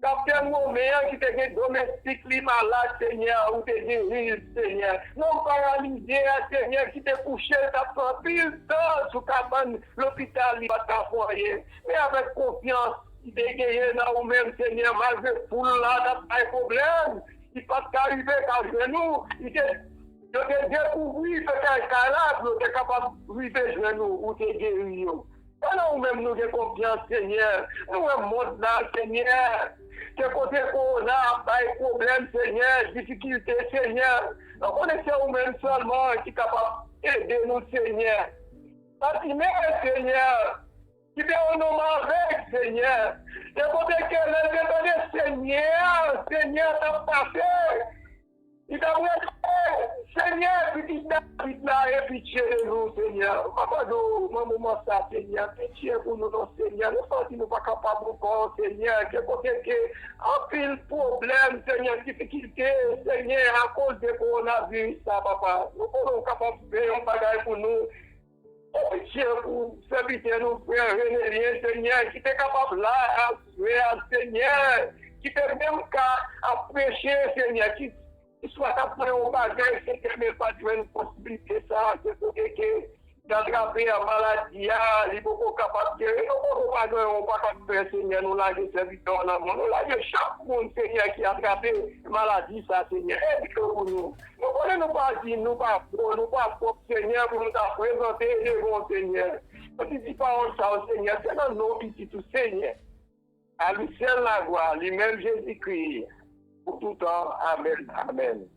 Capitaine Roméen qui te domestique, li malade, Seigneur, ou te guérir, Seigneur. Non paralysé, Seigneur, qui te couché, t'as pris pile temps sous cabane, l'hôpital, il va t'envoyer. Mais avec confiance, il te guérir dans vous-même, Seigneur, malgré pour là, t'as pas de problème. Il pas qu'arriver qu'à genoux, il te découvrir, peut-être qu'à là, tu es capable de vivre genoux, ou te guérir. Alors, nous-mêmes, nous avons confiance, Seigneur. Nous avons monde là, Seigneur. Que côté corona, pas de problème, Seigneur, difficulté, Seigneur. Nous connaissons nous-mêmes seulement qui est capable d'aider nous, Seigneur. Parce que même, Seigneur, qui fait un homme avec, Seigneur. Que côté que le Seigneur, Seigneur, t'as passé. Il t'a dit, Seigneur, petit David là, et pitié de nous, Seigneur. Papa, maman, ça, Seigneur, pitié pour nous, Seigneur. Nous sommes nous pas capables encore, Seigneur. Que côté que, en pile problème, Seigneur, difficulté, Seigneur, à cause de coronavirus, ça, papa. Nous sommes capables de faire un bagage pour nous. Pitié pour servir nos frères rénéliens, Seigneur, qui est capable là, à Seigneur, qui est même qu'à prêcher, Seigneur, qui soit après au bagage, c'est que même pas de possibilité, ça, c'est pour que d'attraper la maladie, il est beaucoup capable de faire, nous ne pas capable de faire, Seigneur, nous l'avons serviteur dans le monde, nous l'avons chaque monde, Seigneur, qui a attrapé la maladie, ça, Seigneur, aide-nous pour nous. Nous ne pouvons pas dire, nous pas propres, Seigneur, pour nous présenter les bons, Seigneur. Nous ne disons pas ça, Seigneur, c'est dans nos petits, tout, Seigneur. À lui seul la gloire, lui-même Jésus-Christ. Pour tout temps. Amen. Amen.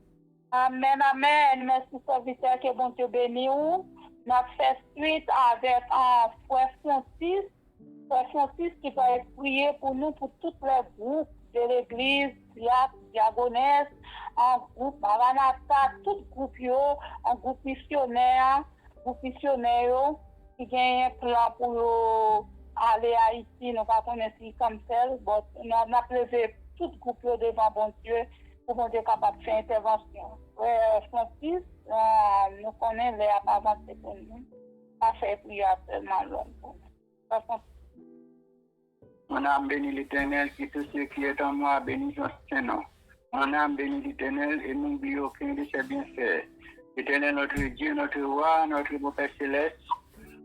Amen, amen. Merci, serviteur, que bon Dieu bénisse. Nous avons fait suite avec un frère Francis. Frère Francis qui va prier pour nous, pour tous les groupes de l'église, diagonesse, un groupe Maranatha, tout groupe, un groupe missionnaire qui a un plan pour aller à Haïti, nous pas connaître si comme tel, bon, nous avons levé tout groupe devant bon Dieu pour qu'on soit capable de faire intervention. Francis, nous connaissons les avancer pour nous, pas faire prière seulement l'homme pour nous. Mon âme bénit l'Éternel, qui tout ce qui est en moi bénit son Saint-Nom. Mon âme bénit l'Éternel et n'oublie aucun de ses bienfaits. L'Éternel, notre Dieu, notre roi, notre beau Père céleste,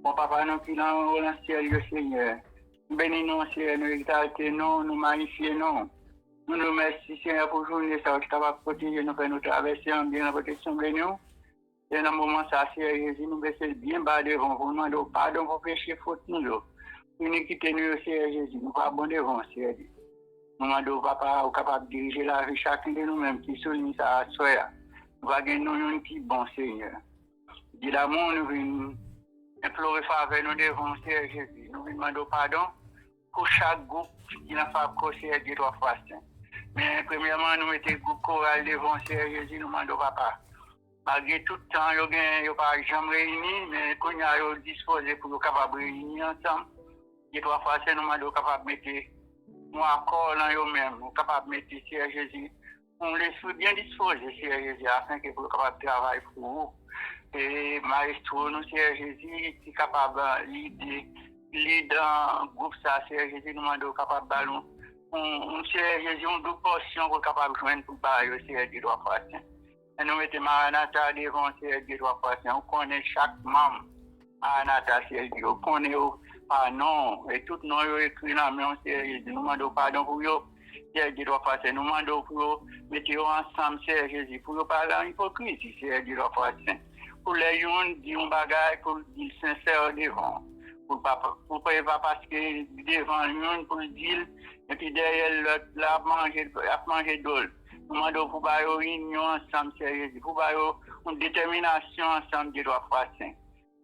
mon papa, nous qui l'en dans le ciel, le Seigneur. Nous bénissons, Seigneur, nous exaltons, nous magnifions. Nous nous remercions, Seigneur, pour journée, ça va capable de protéger nous, pour nous traverser en bien la protection de nous. Et dans le moment, ça, Seigneur Jésus, nous baissons bien bas devant vous, nous demandons pardon pour péché, faute nous. Nous nous quittons, Seigneur Jésus, nous pas bon devant, Seigneur Jésus. Nous demandons, papa, au capable de diriger la vie chacun de nous-mêmes qui souligne ça à soi. Nous va gagner nous qui bon, Seigneur. Dis l'amour, nous venons implorer faveur nous devant, Seigneur Jésus. Nous demandons pardon pour chaque groupe qui n'a pas conseillé de 3 fois saint. Mais premièrement, nous mettons le groupe choral devant, Seigneur Jésus, nous demandons papa. Malgré tout le temps, ils n'ont pas jamais réuni, mais quand ils sont disposés pour être capables de réunir ensemble, les 3 fois saint, nous demandons capables de mettre nous accord dans eux-mêmes, nous capables de mettre, Seigneur Jésus. On les fait bien disposés, Seigneur Jésus, afin qu'ils soient capables de travailler pour vous. Et maestro, nous, Seigneur Jésus, qui est capable de leader dans le groupe, ça, Seigneur Jésus, nous demandons capable de ballon. Seigneur Jésus, on double portion pour capable de joindre pour parler, Seigneur Jésus, 3 fois saint. Et nous mettons Maranatha devant, Seigneur Jésus, 3 fois saint. On connaît chaque membre, Maranatha, Seigneur Jésus, on connaît par nom, et tout nom est écrit dans la main, Seigneur Jésus, nous demandons pardon pour eux. Seigneur Jésus, 3 fois saint. Nous demandons pour mettre ensemble, Seigneur Jésus, pour parler en hypocrisie, Seigneur Jésus, 3 fois saint. Pour les gens dire un bagage, pour dire sincère devant. Pour pas parce que devant les pour dire, et puis derrière l'autre, là, manger d'eau. Nous demandons pour faire une union ensemble, Seigneur Jésus, pour faire une détermination ensemble de 3 fois saint.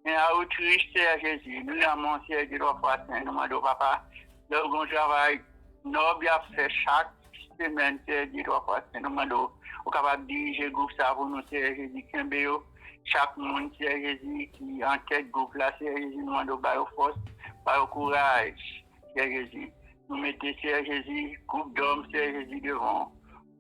Et à Autriche, Seigneur Jésus, nous l'avons, Seigneur Jésus, 3 fois saint. Nous demandons, papa, le bon travail noble à faire chaque semaine, Seigneur Jésus, 3 fois saint. Nous demandons, au capable de diriger le groupe, ça pour nous, Seigneur Jésus, Kimbéo. Chaque monde, Seigneur Jésus, qui en tête groupe là, Seigneur Jésus, nous demandons par force, par courage, Seigneur Jésus. Nous mettons, Seigneur Jésus, groupe d'hommes, Seigneur Jésus, devant.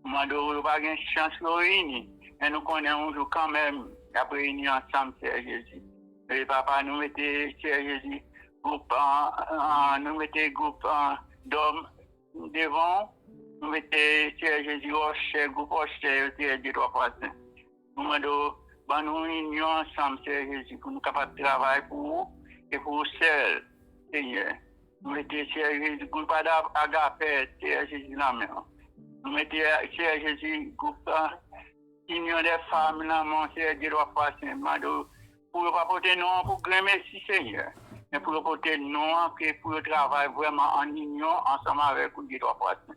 Nous demandons pas de chance de réunir, mais nous connaissons jour quand même, après réunir ensemble, Seigneur Jésus. Et papa, nous mettons, Seigneur Jésus, groupe d'hommes devant. Nous mettons, Seigneur Jésus, groupe Rocher, Seigneur Jésus, 3 fois saint. Nous demandons, nous unions ensemble, Seigneur Jésus, pour nous capables de travailler pour vous et pour vous seuls, Seigneur. Nous mettons, Seigneur Jésus, groupe Agapé, Seigneur Jésus, la main. Nous mettons, Seigneur Jésus, groupe union des femmes, la main, Seigneur Jésus, 3 fois saint. Pour ne pas porter non pour grand merci, Seigneur, mais pour porter non pour travailler vraiment en union ensemble avec vous, 3 fois saint.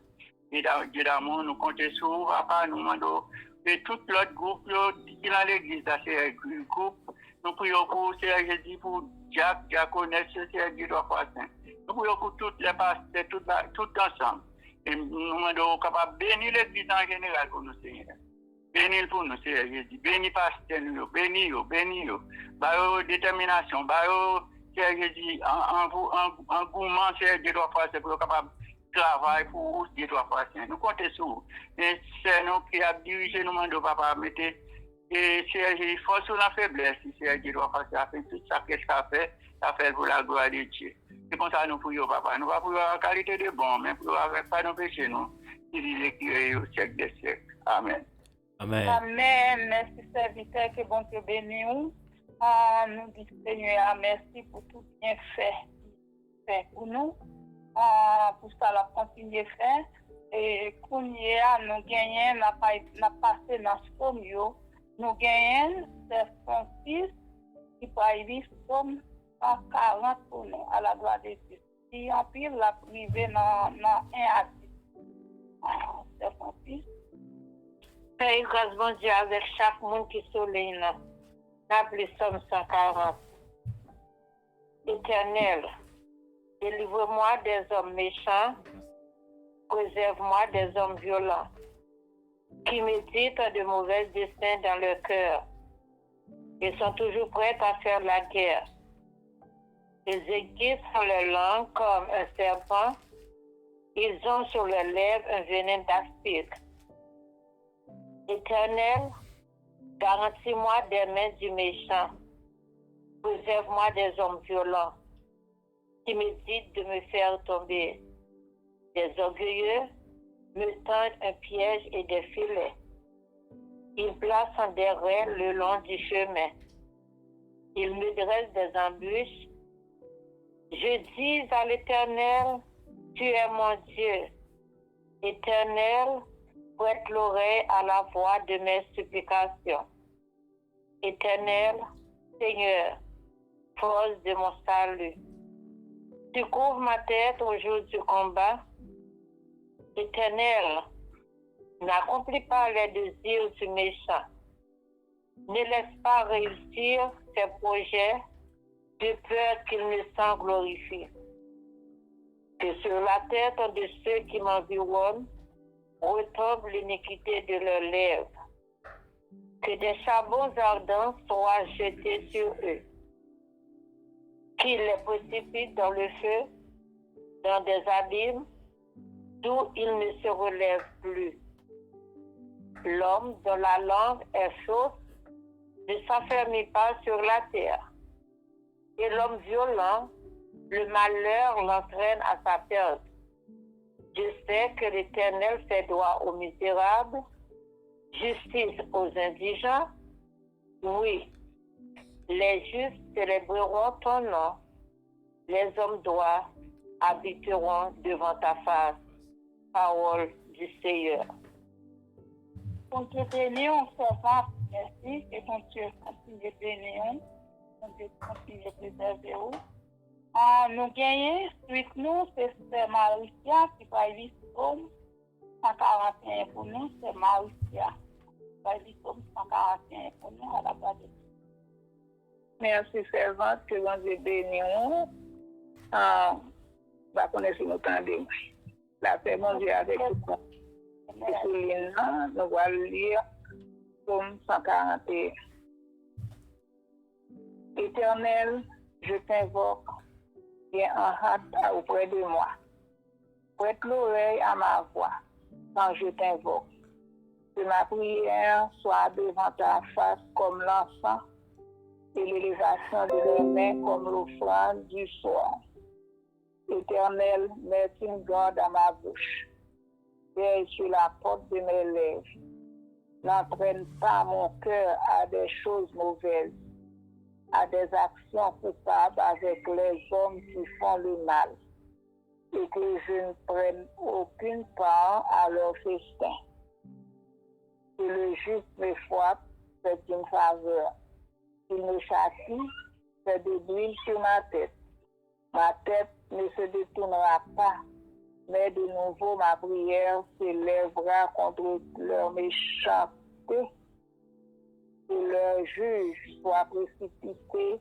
Et Dieu d'amour, nous comptons sur vous, papa, nous demandons. Et tout l'autre groupe qui est dans l'église, c'est un groupe. Nous prions pour Seigneur Jésus, pour Jacques, Diaconesse, Seigneur Jésus, 3 fois saint. Nous prions pour toutes les pasteurs, tout ensemble. Et nous demandons capable de bénir l'église en général pour nous, Seigneur. Bénir pour nous, Seigneur Jésus. Bénir pasteur, bénir. Bah, détermination, Seigneur Jésus, en gourmand, Seigneur Jésus, 3 fois saint, pour capable travail pour vous, 3 fois saint. Nous comptons sur vous. Et c'est nous qui avons dirigé nous, demandons, papa, mettez, et Seigneur, force sur la faiblesse, Seigneur, 3 fois saint, fait tout ça qu'est-ce qu'a fait pour la gloire de Dieu. C'est comme ça nous prions, papa. Nous ne prions en qualité de bon, mais pour avec pas nos péchés, nous, qui disent qu'il est au siècle des siècles. Amen. Amen. Amen. Merci, serviteur, que bon Dieu bénisse. Nous disons, Seigneur, merci pour tout bien fait pour nous. Pour ça, la continuer à faire. Et quand nous gagnons, nous passé dans ce commun, nous gagnons des Francis qui peut arriver comme 140 pour nous, à la gloire de Dieu. Si on peut la priver dans 1 à 10. C'est Francis. Père, grâce bon Dieu avec chaque monde qui soleil là. N'appelez Somme 140. Éternel, délivre-moi des hommes méchants, préserve-moi des hommes violents, qui méditent de mauvais desseins dans leur cœur et sont toujours prêts à faire la guerre. Ils aiguisent sur leur langue comme un serpent. Ils ont sur leurs lèvres un venin d'aspide. Éternel, garantis-moi des mains du méchant. Préserve-moi des hommes violents qui méditent de me faire tomber. Des orgueilleux me tendent un piège et des filets. Ils placent en derrière le long du chemin. Ils me dressent des embûches. Je dis à l'Éternel, tu es mon Dieu. Éternel, prête l'oreille à la voix de mes supplications. Éternel, Seigneur, force de mon salut. Tu couvres ma tête au jour du combat. Éternel, n'accomplis pas les désirs du méchant. Ne laisse pas réussir ses projets de peur qu'il ne s'en glorifie. Que sur la tête de ceux qui m'environnent retombe l'iniquité de leurs lèvres. Que des charbons ardents soient jetés sur eux. Qu'ils les précipitent dans le feu, dans des abîmes, d'où ils ne se relèvent plus. L'homme dont la langue est fausse ne s'affermit pas sur la terre. Et l'homme violent, le malheur l'entraîne à sa perte. Je sais que l'Éternel fait droit aux misérables, justice aux indigents. Oui, les justes célébreront ton nom. Les hommes droits habiteront devant ta face. Parole du Seigneur. Bon Dieu béni, on servant, merci, et bon Dieu continue béni, bon Dieu continue préserver. Nous gagnons, suite nous, c'est Maricia qui va y vivre 141 pour nous, c'est Maricia. Qui va y vivre 141 pour nous à la base. Merci, servante, que l'on Dieu béni. Va connaître nos temps de la paix, mon Dieu, avec tout le monde. Nous allons lire Psaume 141. Éternel, je t'invoque, viens en hâte auprès de moi. Prête l'oreille à ma voix quand je t'invoque. Que ma prière soit devant ta face comme l'encens et l'élévation de mes mains comme l'offrande du soir. Éternel, mets une garde à ma bouche. Veille sur la porte de mes lèvres. N'entraîne pas mon cœur à des choses mauvaises, à des actions coupables avec les hommes qui font le mal, et que je ne prenne aucune part à leur festin. Que le juste me frappe, c'est une faveur. Qu'il me châtie, c'est de l'huile sur ma tête. Ma tête ne se détournera pas, mais de nouveau ma prière s'élèvera contre leur méchanceté. Que leur juge soit précipité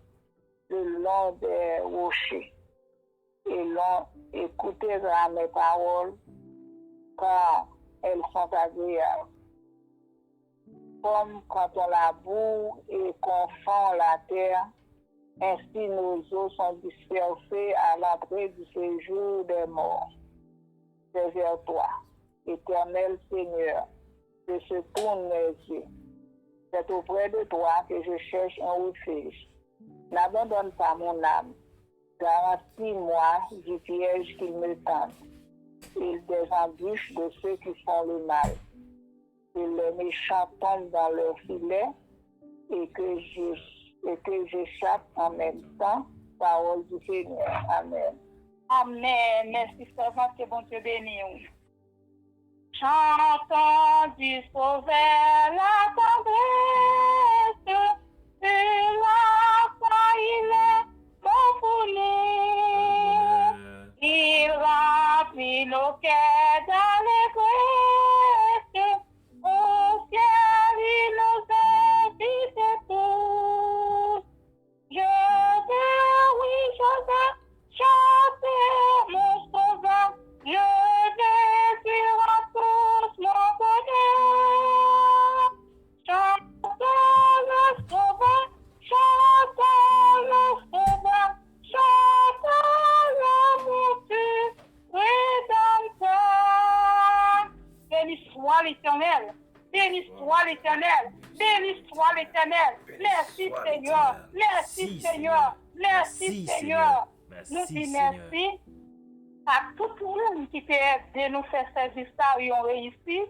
le long des rochers. Et l'on écoutera mes paroles, car elles sont agréables. Comme quand on laboure et qu'on fend la terre, ainsi nos os sont dispersés à l'entrée du séjour des morts. C'est vers toi, Éternel Seigneur, que se tournent mes yeux. C'est auprès de toi que je cherche un refuge. N'abandonne pas mon âme. Garantis-moi du piège qu'ils me tendent et des embûches de ceux qui font le mal. Que les méchants tombent dans leur filet et que j'échappe en même temps. Parole du Seigneur. Amen. Amen. Merci, servant, que bon Dieu béni. Chantons du Sauveur la tendresse, et la foi, il est bon pour nous. Il remplit nos cœurs d'allégresse, au ciel il nous invite tous. Je vais chanter mon sauveur, je vais dire à tous mon bonheur. Chantons le sauveur, l'Éternel. Bénis-toi l'Éternel. Merci Seigneur. Merci Seigneur. Merci Seigneur. Nous disons merci à tout le monde qui fait de nous faire service ça, ils ont réussi.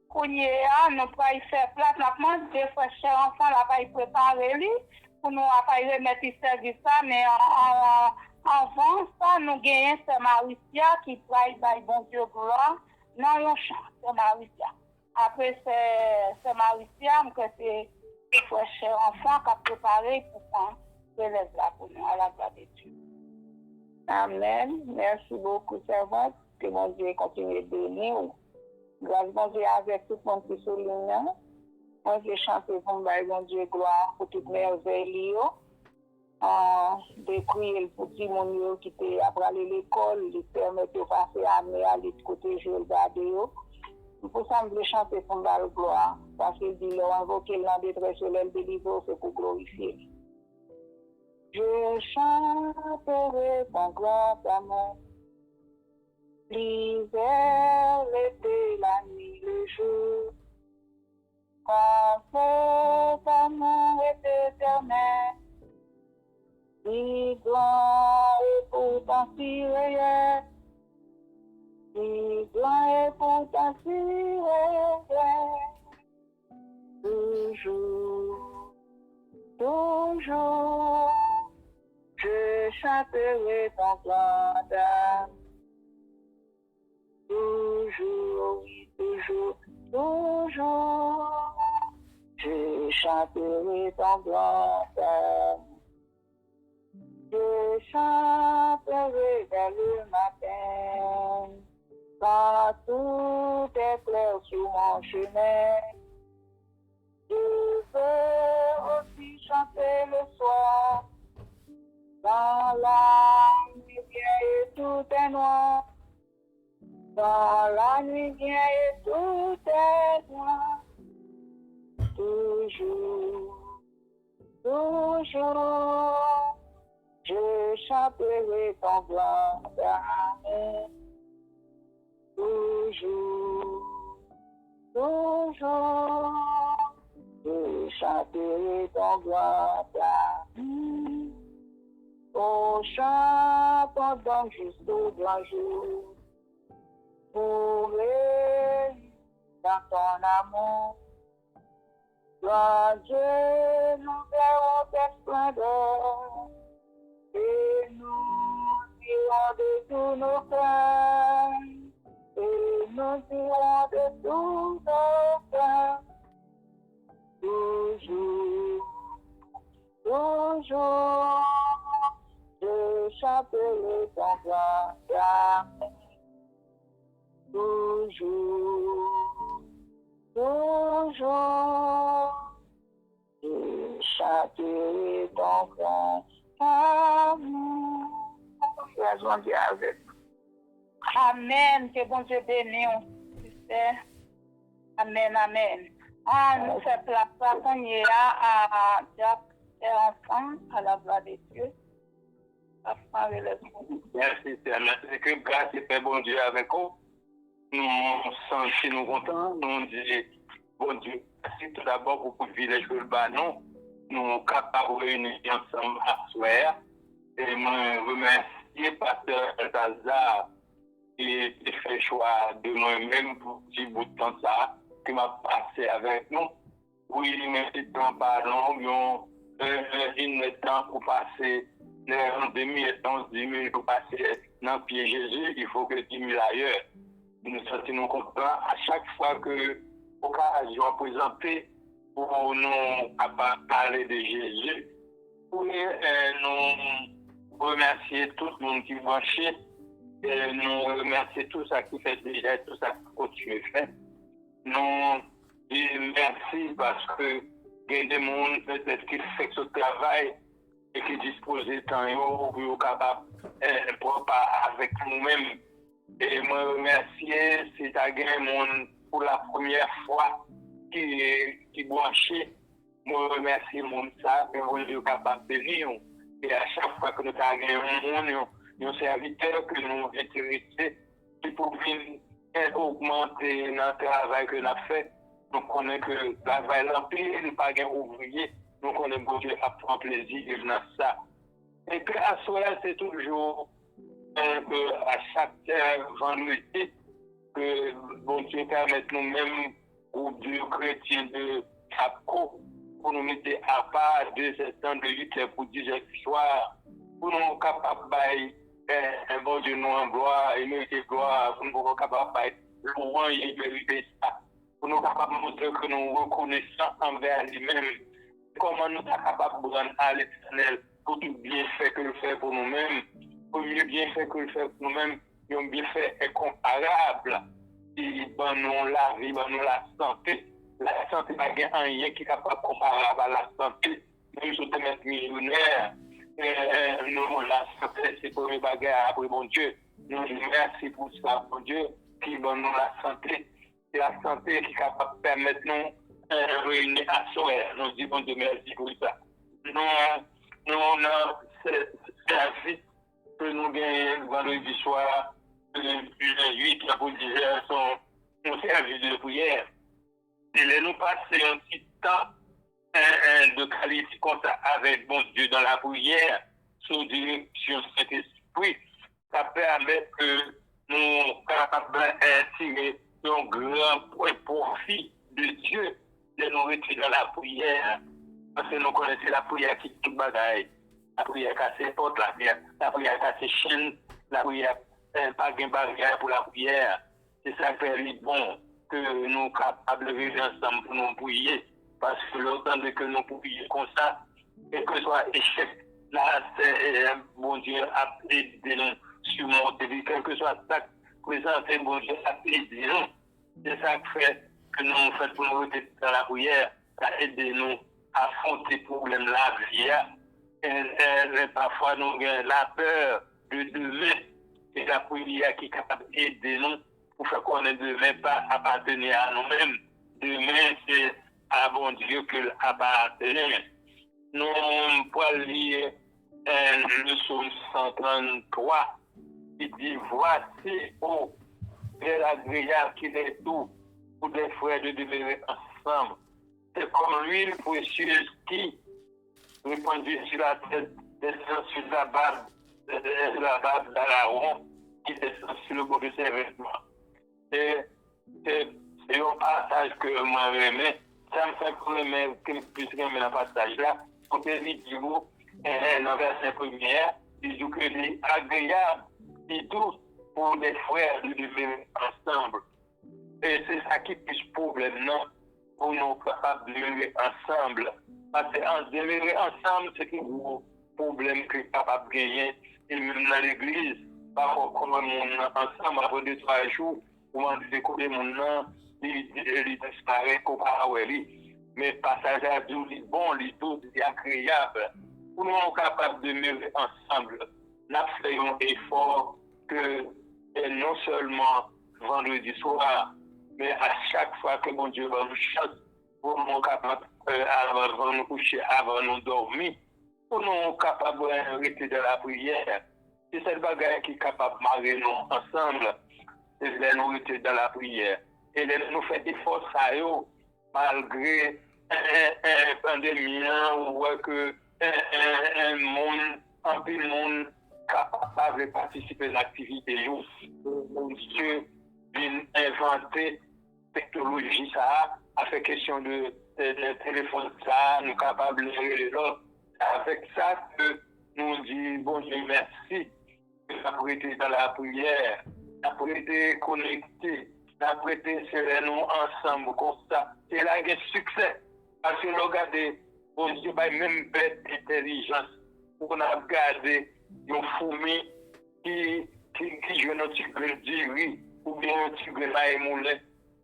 Qu'on y est, nous pouvons y faire place. Maintenant, des fois, chers enfants, là, pas y préparer lui, pour nous pas y remettre y service ça, mais avant ça, nous gagnons ce Maricia qui travaille par bon Dieu gloire. Non, on chante ce Maricia. Après, c'est Maricia, que c'est des fois, chers enfants, qui a préparé pour prendre relève là pour nous, à la gloire de Dieu. Amen. Merci beaucoup, servante. Que mon Dieu continue de bénir. Grâce mon Dieu avec tout le monde qui souligne. Moi, j'ai chanté pour mon Dieu gloire pour toute merveille. Décrire le petit monde qui était après aller à l'école, il permet de passer à l'autre côté, je le garde. Pour ça, je vais chanter pour la gloire. Parce qu'il dit, invoquer le nom de détresse, le délivre, c'est pour glorifier. Je chanterai ton grand amour. L'hiver, l'été, la nuit, le jour. Quand cet amour est éternel, si grand et pourtant si réel, si grand et pourtant si réel, toujours, toujours, je chanterai ton grand amour. Toujours, oui, toujours, toujours, je chanterai ton grand amour. Je chanterai vers le matin, quand tout est clair sur mon chemin. Je veux aussi chanter le soir, dans la nuit et tout est noir. Dans la nuit vient et tout est noir. Toujours, toujours, je chanterai ton grand amour. Toujours, toujours, je chanterai ton grand amour. Oh, chantons donc jusqu'au grand jour. Pour dans ton amour, grand Dieu, nous verrons tes splendeurs et nous dirons de tous nos cœurs et nous dirons de tous nos cœurs. Toujours, toujours, je chanterai ton grand amour. Toujours, toujours, je chanterai ton grand amour. Grâce Dieu avec. Amen. Que bon Dieu bénisse. Amen, amen. Nous faisons place à enfant, à la gloire de Dieu. Merci, c'est que grâce et paix, bon Dieu, avec vous. Nous sommes nous contents, nous disons, bon Dieu, merci tout d'abord pour le privilège que le banon, nous sommes capables de réunir ensemble à soir. Et je remercie Pasteur Altazar qui a fait le choix de moi-même pour un petit bout de temps ça, qui m'a passé avec nous. Oui, merci temps pardon, un temps pour passer, en demi-temps, 10 minutes pour passer dans le pied Jésus, il faut que 10 000 ailleurs. Nous sentons contents à chaque fois que l'occasion est présentée pour nous parler de Jésus. Pour nous remercier tout le monde qui branché et nous remercier tout ça qui fait déjà, tout ça qui continue à faire. Nous disons merci parce que il y a des gens peut-être qui font ce travail et qui disposent de temps pour être capable avec nous-mêmes. Et me remercier, c'est à monde pour la première fois qui branché. Me remercier mon ça, et on est capable de venir. Et à chaque fois que nous avons un serviteur que nous intéressés, qui pour venir augmenter notre travail que nous avons fait. nous connaissons que la vaille l'empire, nous pas ouvrier, nous connaissons que Dieu a prend plaisir dans ça. Et que à soi, c'est toujours à chaque vendredi que bon Dieu permet nous-mêmes, groupe de chrétiens de Capco, pour nous mettre à part 2 temps de 8 heures pour 10 heures du soir, pour nous capables de un bon Dieu nous en gloire et nous de gloire, pour nous capables de louer et vérifier ça, pour nous capables de montrer que nous reconnaissons envers lui-même comment nous sommes capables de rendre à l'éternel pour tout bien fait que le fait pour nous-mêmes, pour mieux bien fait que le fait pour nous-mêmes, un bien fait incomparable. Et ben nous la vie, ben nous la santé. La santé n'a rien qui est capable de comparer à la santé. Nous sommes des millionnaires. Nous, la santé, c'est pour les bagarres après mon Dieu. Nous merci pour ça, mon Dieu, qui donne nous la santé. C'est la santé qui est capable de permettre nous de réunir à soi. Nous disons, bon Dieu, merci pour ça. Nous, c'est la vie que nous gagnons vendredi soir, le 8 pour 10 heures, son service de prière. Et nous passer un petit temps de qualité comme ça avec bon Dieu dans la prière, sous direction Saint-Esprit, ça permet que nous sommes capables de tirer un grand profit de Dieu de nous retirer dans la prière. Parce que nous connaissons la prière qui tout bagaille. La prière qui a porte, la prière qui a chaîne, la prière pas de barrière pour la prière. C'est ça qui fait bon que nous sommes capables de vivre ensemble pour nous prier. Parce que l'autant que nous prions comme ça, et que ce soit échec, là, c'est bon Dieu a aidé nous surmonter, quel que soit ça, présenter bon Dieu a aidé nous. C'est ça qui fait que nous faisons pour nous rester dans la prière, ça aide nous à affronter les problèmes de la vie. Et parfois, nous avons la peur de demain. C'est la prière qui est capable d'aider nous pour faire qu'on ne demain pas appartenir à nous-mêmes. Demain, c'est à bon Dieu qu'il appartient. Nous pouvons lire le psaume 133 qui dit voici, ô très agréable qu'il est tout pour des frères de demeurer ensemble. C'est comme l'huile précieuse qui, répandue sur la tête, descend sur la barbe d'Aaron, qui descend sur le bord de ses vêtements. C'est un passage que moi j'aimais. Ça me fait que je puisse aimer le passage là. On peut dire dans le verset premier, il dit que c'est agréable, et tout pour les frères de demeurer ensemble. Et c'est ça qui pose problème, non? Pour nous capables de demeurer ensemble. Parce que demeurer ensemble, c'est un gros problème que est capable de gagner. Et même dans l'église, parfois, comme on ensemble, après 2-3 jours, on dit que les gens il disparaît comparé. Mais passage à Dieu, bon, les tout c'est agréable. Pour nous sommes capables de demeurer ensemble, nous faisons un effort que non seulement vendredi soir, mais à chaque fois que mon Dieu va nous chasser, pour nous sommes capables avant de nous coucher, avant de nous dormir, pour nous sommes capables de rester dans la prière. C'est cette bagarre qui est capable de marier nous ensemble, c'est de nous rester dans la prière. Et nous faisons des forces à eux, malgré une pandémie, ou que un monde, un peu de monde capable de participer à l'activité. Dieu vient inventer technologie, ça a fait question de téléphone, ça, nous capables de gérer l'autre. Avec ça que nous disons, bon Dieu, merci, d'avoir été dans la prière, d'avoir été connectés, d'avoir été nous ensemble comme ça. C'est là qu'il y a succès. Parce que nous regardons, bon Dieu, même bête intelligence, pour nous regarder une fourmi qui joue un tigre d'iri, ou bien un tigre maïmoulin.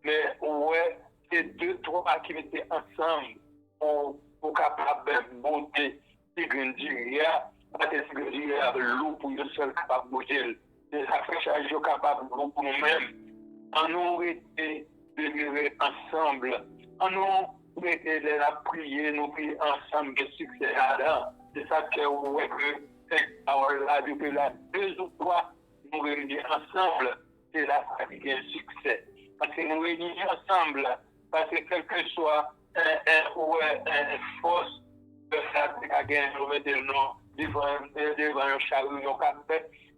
Mais ouais, c'est 2-3 qui étaient ensemble pour capable de monter tigre d'iri, parce que tigre d'iri a l'eau pour le seul capable de bouger. C'est ça fait charger capable pour nous-mêmes. En nous été demeurer ensemble, en nous été de la prier, nous prier ensemble de succès là. C'est ça que ouais que cette parole-là, depuis là 2 ou 3, nous réunir ensemble, c'est là qu'il y a un succès. Parce que nous réunir ensemble, parce que quel que soit une force de faire des gagner, nous mettons le nom devant un chariot,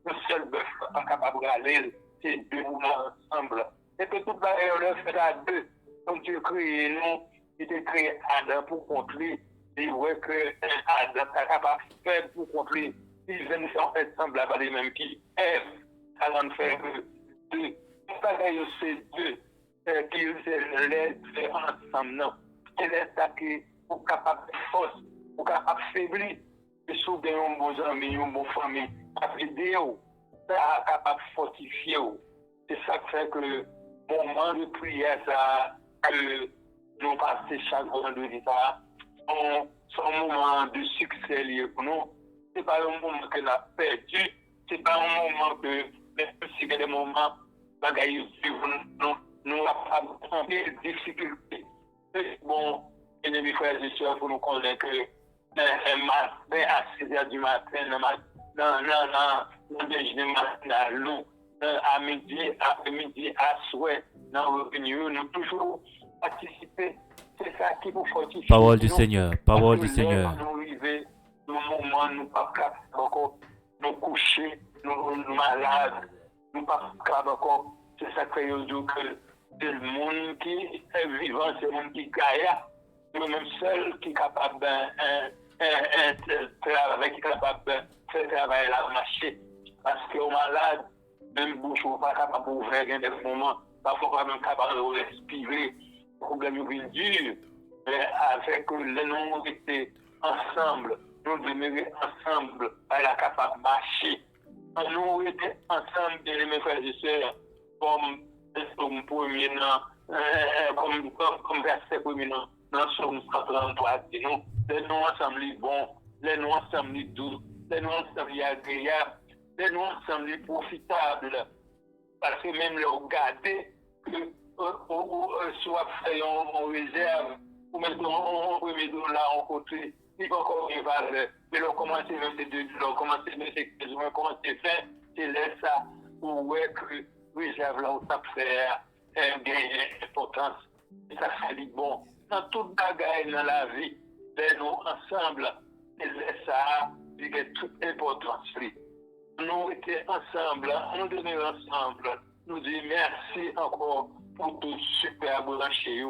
le seul bœuf incapable d'aller, c'est deux mouvements ensemble. Et que toute la le fait à deux. Comme tu crées nous, il te crée Adam pour contrer. Il voit que Adam est capable de faire pour contrer. Il vient en fait semblable à les mêmes qui Ève. Alors on fait que deux. Pareil, c'est deux. Qui les fait ensemble. Non. C'est ça qui est capable de force, ou capable de faiblir. Et souvent, un bon ami, une bonne famille, capable d'aider, capable de fortifier. C'est ça qui fait que le moment de prière, ça, que nous passons chaque vendredi, ça, son moment de succès lié pour nous. Ce n'est pas un moment que nous avons perdu, ce n'est pas un moment que, même si c'est des moments, nous avons des difficultés. Bon, mes frères et sœurs, pour nous connaître que un matin à 6h du matin, dans le déjeuner matinal, à midi, après-midi, à souhait, dans le réunion, nous toujours participer. C'est ça qui vous fortifie. Parole du Seigneur, parole du Seigneur. Nous arrivons, nos moments, nous pas capables encore, nous coucher, nous malades, nous pas capables encore. C'est ça que je dis que c'est le monde qui est vivant, c'est le monde qui gagne. C'est le même seul qui est capable de travailler, qui est capable de faire travailler la marché. Parce qu'au malade, même bouche, on n'est pas capable d'ouvrir des moments, parfois même capable de respirer. Le problème est dur, mais avec les noms qui étaient ensemble, nous demeurer ensemble, elle est capable de marcher. Nous étions ensemble, mes frères et sœurs, comme premier, comme verset premier, dans Somme 133, nous, les noms ensemble bons, les noms ensemble doux, les noms ensemble agréables, les noms ensemble profitables, parce que même le regarder, que soit fait en réserve, ou maintenant on remet là en côté, il va encore une valeur, mais le commencer même ces deux, le commencer même ces 15 mois, commencer faire, c'est là ça, où ouais que réserve là, où ça fait gagner importance, et ça fait du bon. Dans toute bagaille dans la vie, nous ensemble, et ça, il y a toute importance. Nous étions ensemble, nous demeurons ensemble, nous disons merci encore pour tout super branché.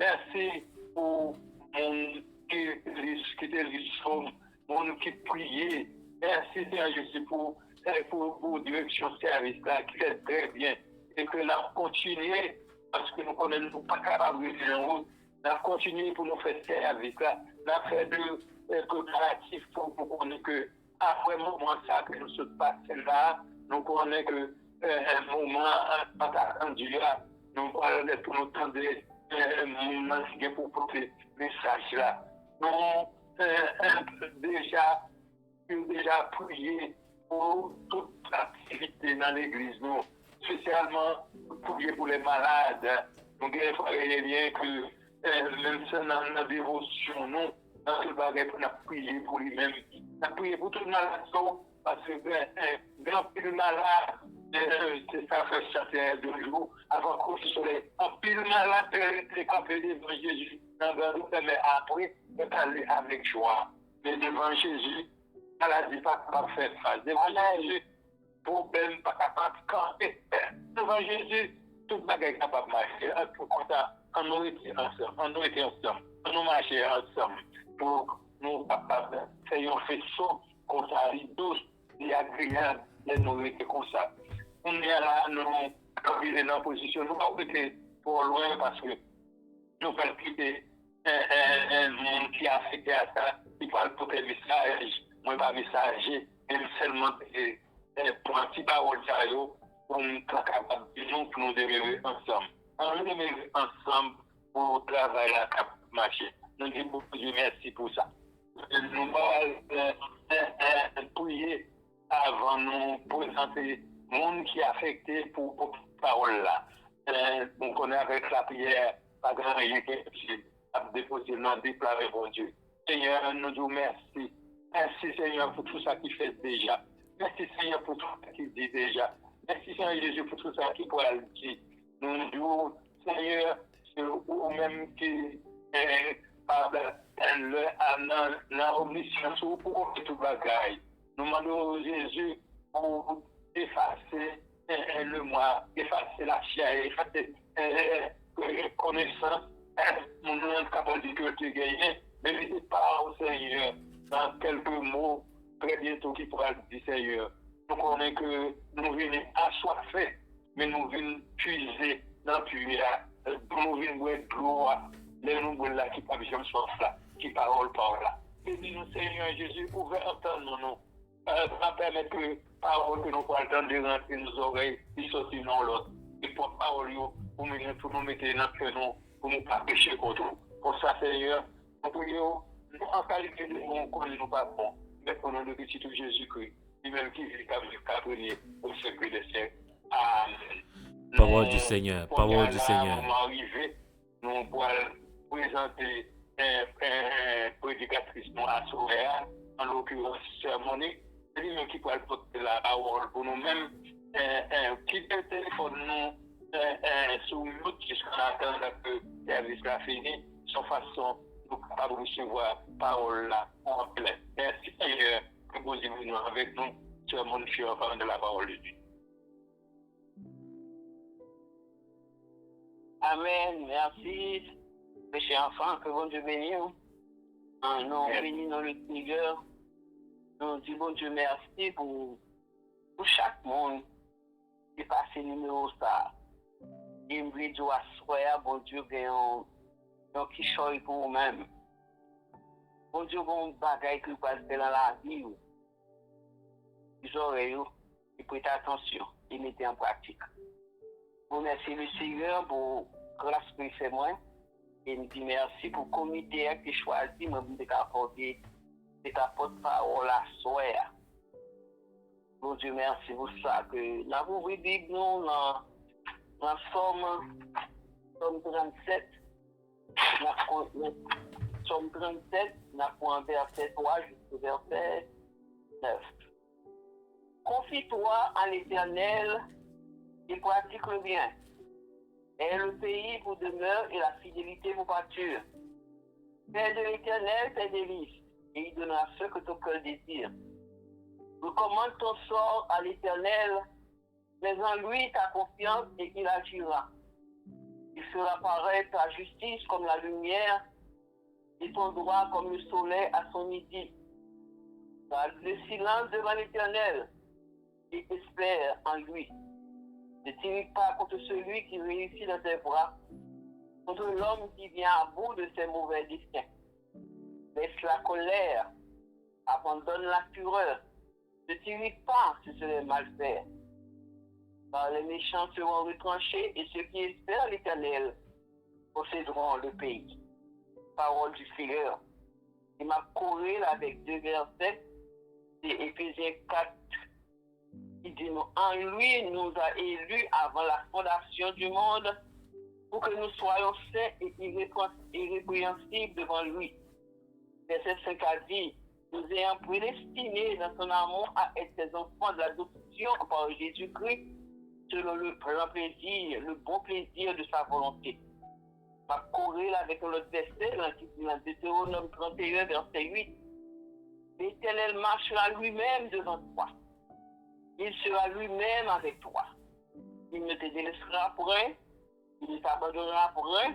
Merci pour mon qui était riche, mon qui priait. Merci Seigneur Jésus pour direction service là qui fait très bien et que là continuer parce que nous connaissons pas capable de faire en route. Nous continuer pour nous faire service là. Nous fait de préparatifs pour connaître que après le moment ça que nous se passe là, nous connaissons que un moment pas attendu là. Nous parlons pour nous tendre un moment pour porter le message là. Nous déjà prié pour toute l'activité dans l'église, nous, spécialement prier pour les malades. Donc, il faut bien que même ça dans la dévotion, nous, dans ce bagage, on a prié pour lui-même. On a prié pour tout le malade, parce que grand pile malade, c'est ça fait chanter 2 jours avant qu'on se soleil. Un pile malade, c'est campé devant Jésus. Dans le mais après, on est allé avec joie. Mais devant Jésus, maladie pas capable de faire face. Devant Jésus, problème pas capable de camper. Devant Jésus, tout le monde est capable de marcher. On nous était ensemble. On nous marchait ensemble pour nous capables de faire un faisceau comme ça, douce et agréable de nous être comme ça. On est là, nous sommes dans la position. Nous ne pouvons pas être pour loin parce que nous pouvons quitter un monde qui est affecté à ça. Il parle pour des messages. Moi, pas messager, même seulement pour un petit parole, pour nous capables de nous demeurer ensemble. On nous demeurer ensemble pour travailler la cap marché. Nous disons beaucoup de merci pour ça. Nous allons prier avant de nous présenter le monde qui est affecté pour cette parole-là. On connaît avec la prière, pas grand rien qui est à déposer dans le déclarer pour Dieu. Seigneur, nous disons merci. Merci Seigneur pour tout ça qui fait déjà. Merci Seigneur pour tout ça qui dit déjà. Merci Seigneur Jésus pour tout ça qui pourra le dire. Nous disons, Seigneur, ou même qui la omniscience ou pour tout bagaille. Nous demandons Jésus pour effacer le moi, effacer la chair, effacer connaissance, mon nom capable de te gagner, mais ne pas au Seigneur dans quelques mots très bientôt qui pourra dire Seigneur. Nous connaissons que nous venons assoiffés, mais nous venons puiser dans le puits, nous venons boire de l'eau, les nous là qui pas besoin de soif là, qui parole par là. Bénis-nous Seigneur Jésus, ouvre entendre nous. Ça permet que parole que nous pouvons entendre de rentrer nos oreilles, ils sortent dans l'autre. Et pour parole, pour nous mettre dans le nous, pour nous pas pécher contre nous. Pour ça, Seigneur, nous prions, en qualité de bon, qu'on ne nous pas bon, mais pour nous de petit Jésus-Christ, lui-même qui vit qu'à venir au secret des siècles. Amen. Parole du Seigneur, parole du Seigneur. Nous pourrons présenter un prédicatrice à Soréa, en l'occurrence Sœur Monique, c'est lui-même qui pourra porter la parole pour nous-mêmes, quitter le téléphone nous sous l'autre jusqu'à attendre que le service soit fini, sans façon nous capables de recevoir la parole là en plein. Merci Seigneur, que vous venez avec nous, Sœur Monique, en parlant de la parole de Dieu. Amen. Merci, mes chers enfants, que bon Dieu bénisse. Nous bénissons dans le Seigneur. Nous disons bon Dieu merci pour chaque monde qui passe le numéro ça. Et nous disons à soi, bon Dieu, qui choisit pour vous-même. Bon Dieu, bon bagaille qui passe dans la vie. Les oreilles, et prêtez attention et mettez en pratique. Vous remercie le Seigneur pour grâce qu'il fait moi. Et nous disons merci pour le comité qui choisit, moi, de apporter des porte-parole à soi. Bon Dieu, merci pour ça. Que nous avons ouvert Bible nous dans Somme 37. Somme 37, nous avons verset 3 jusqu'au verset 9. Confie-toi à l'Éternel et pratique le bien. Et le pays vous demeure et la fidélité vous pâture. Fais de l'Éternel tes délices, et il donnera ce que ton cœur désire. Recommande ton sort à l'Éternel, mais en lui ta confiance et il agira. Il fera paraître ta justice comme la lumière et ton droit comme le soleil à son midi. Garde le silence devant l'Éternel et espère en lui. Ne tire pas contre celui qui réussit dans ses bras, contre l'homme qui vient à bout de ses mauvais desseins. Laisse la colère, abandonne la fureur, ne tire pas sur ce mal faire. Car les méchants seront retranchés et ceux qui espèrent l'Éternel posséderont le pays. Parole du Seigneur. Il m'a couru avec 2 versets, c'est Éphésiens 4. Il dit, en lui nous a élus avant la fondation du monde pour que nous soyons saints et irrépréhensibles devant lui. Verset 5 a dit, nous ayons prédestinés dans son amour à être des enfants de l'adoption par Jésus-Christ selon le bon plaisir de sa volonté. Ma corrèle avec l'autre verset, dans Deutéronome 31, verset 8. L'Éternel marchera lui-même devant toi. Il sera lui-même avec toi. Il ne te délaissera point, il ne t'abandonnera point,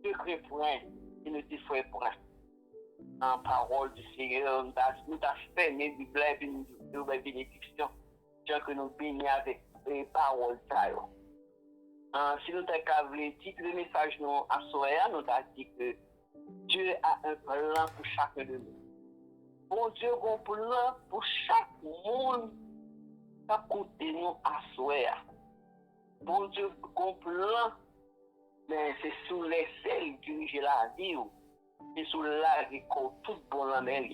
ne crains point, il ne t'effraie point. En parole du Seigneur, nous avons fait une bénédiction, Dieu que nous bénissons avec les paroles. Si nous avons le titre de message à Soya, nous avons dit que Dieu a un plan pour chacun de nous. Bon Dieu a un plan pour chaque monde. À côté nous à Soya. Bon Dieu, qu'on plan, mais c'est sous les selles diriger la vie, c'est sous la vie qu'on tout bon la mer.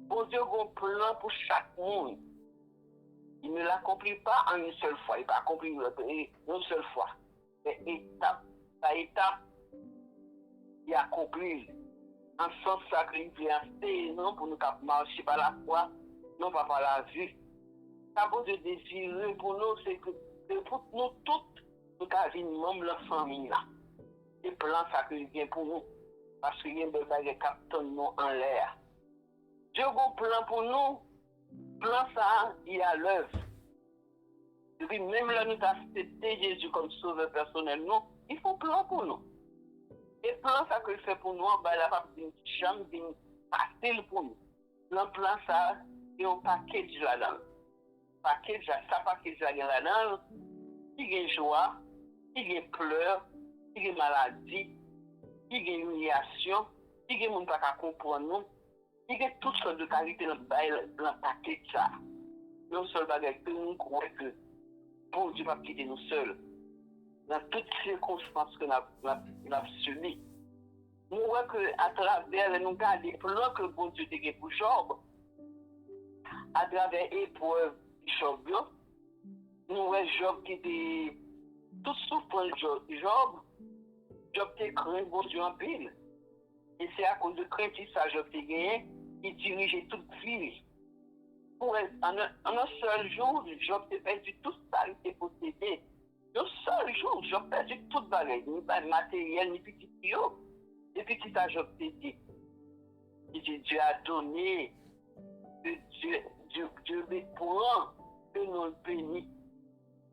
Bon Dieu, qu'on plan pour chaque monde. Il ne l'accomplit pas en une seule fois, il va accomplir une seule fois. Mais étape par étape, il accomplit en sens sacrifié, non pour nous marcher par la foi, non pas par la vue. Ça vaut de désirer pour nous, c'est que pour nous toutes, nous avons membre de la famille là. Et plan ça que vient pour nous. Parce qu'il y a des bagages qui nous en l'air. Dieu a un plan pour nous. Plan ça, il est à l'œuvre. Depuis même là, nous avons accepté Jésus comme sauveur personnel, non, il faut plan pour nous. Et plan ça que fait pour nous, la pape d'une chambre, d'une facile pour nous. Le plan ça, il y a un paquet là-dedans. Ça paquet là-dedans, il y a joie, il y a pleurs, il y a maladie, il y a humiliation, il y a des gens qui ne comprennent pas. Il y a toutes sortes de qualités dans le paquet de ça. Nous seul bagage que nous croyons que bon Dieu va quitter nous seuls. Dans toutes circonstances que nous avons subies. Nous voyons qu'à travers nous garder plan que bon Dieu a pour Job, à travers l'épreuve de Job, nous voyons Job qui était tout souffrant Job était craint bon Dieu en pile. Et c'est à cause de crainte ça Job a gagné, il dirigeait toute vie. En un seul jour, Job a perdu tout ça qui était possédé. Un seul jour, Job a perdu toute valeur, ni pas de matériel, ni petit tuyau. Et puis, qui t'a Job dit? Il dit, Dieu a donné, Dieu prend, que nous le bénit.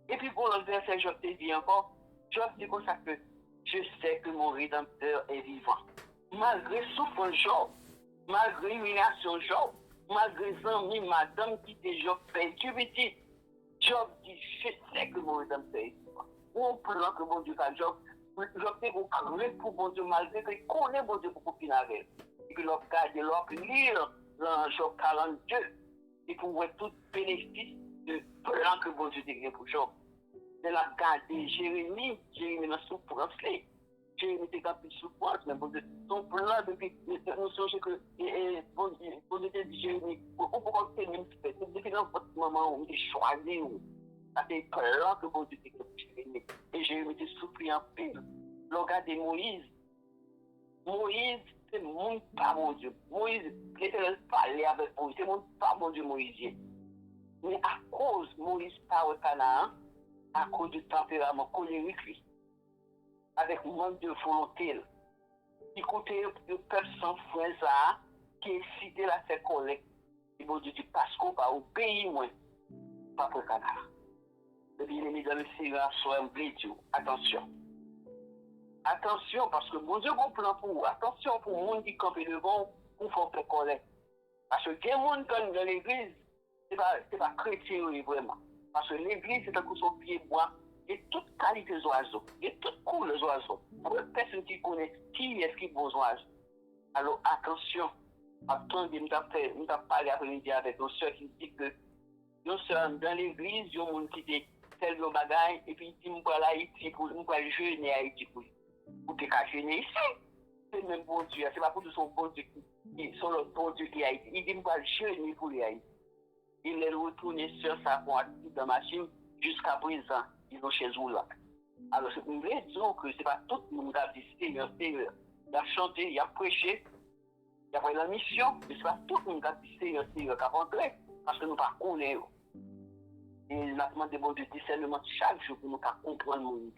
Et puis, pour le verset, Job te dit encore, Job dit comme ça que je sais que mon Rédempteur est vivant. Malgré souffrance Job, malgré humiliation Job, malgré les amis, madame qui était Job perdu petit, Job dit, je sais que mon Rédempteur est vivant. On plan que mon Dieu fait Job, Job est pour bon Dieu malgré qu'il connaît bon Dieu pour copiner avec. Et puis l'on regarde, l'on lire dans Job 42, et pour voir tout bénéfice de plan que bon Dieu a pour Job. De la garder Jérémie dans souffrance. Jérémie était plus souffrance, mais bon Dieu, son plan depuis, nous songez que bon Dieu dit Jérémie, on peut continuer même depuis dans votre moment où il choisit, ça fait plan que bon Dieu a pour Jérémie. Et Jérémie était souffrant en pile. Regardez Moïse. Moïse, c'est mon pas mon Dieu. Moïse, l'Éternel parlait avec Moïse, c'est mon pas mon Dieu Moïse. Mais à cause Moïse pas au Canaan, à cause du tempérament colérique, avec manque de volonté, il côté de personnes frères qui incitaient à faire collecte. Et bon Dieu dit, parce qu'on va au pays, moins, pas pour le Canada. Le bien-aimé dans le Seigneur, soit un blé, attention. Attention, parce que bon Dieu a un plan pour vous. Attention pour le monde qui campe devant pour faire collecte. Parce que il y a des gens dans l'église, ce n'est pas chrétien vraiment. Parce que l'église, c'est un coup sur pied bois. Et toute qualité des oiseaux, et toute couleur des oiseaux. Pour une personne qui connaît qui est-ce qui est beau oiseau. Alors attention, attendez, nous avons parlé après-midi avec nos soeurs qui disent que nous sommes dans l'église, il y a des gens qui disent tel le bagage, et puis ils disent nous allons à Haïti, nous allons jeûner à Haïti pour te jeûner ici. C'est le même bon Dieu, c'est pas pour tout son bon Dieu qui sont le bon Dieu qui est Haïti. Il dit nous allons jeûner pour les Haïti. Il est retourné sur sa boîte dans la machine jusqu'à présent. Ils sont chez eux là. Alors, c'est une vraie disons que ce n'est pas tout le monde qui a dit Seigneur. Il a chanté, il a prêché, il a fait la mission, mais ce n'est pas tout le monde qui a dit Seigneur, qui a rentré, parce que nous ne connaissons pas. Et nous avons demandé bon Dieu discernement chaque jour pour nous comprendre le monde.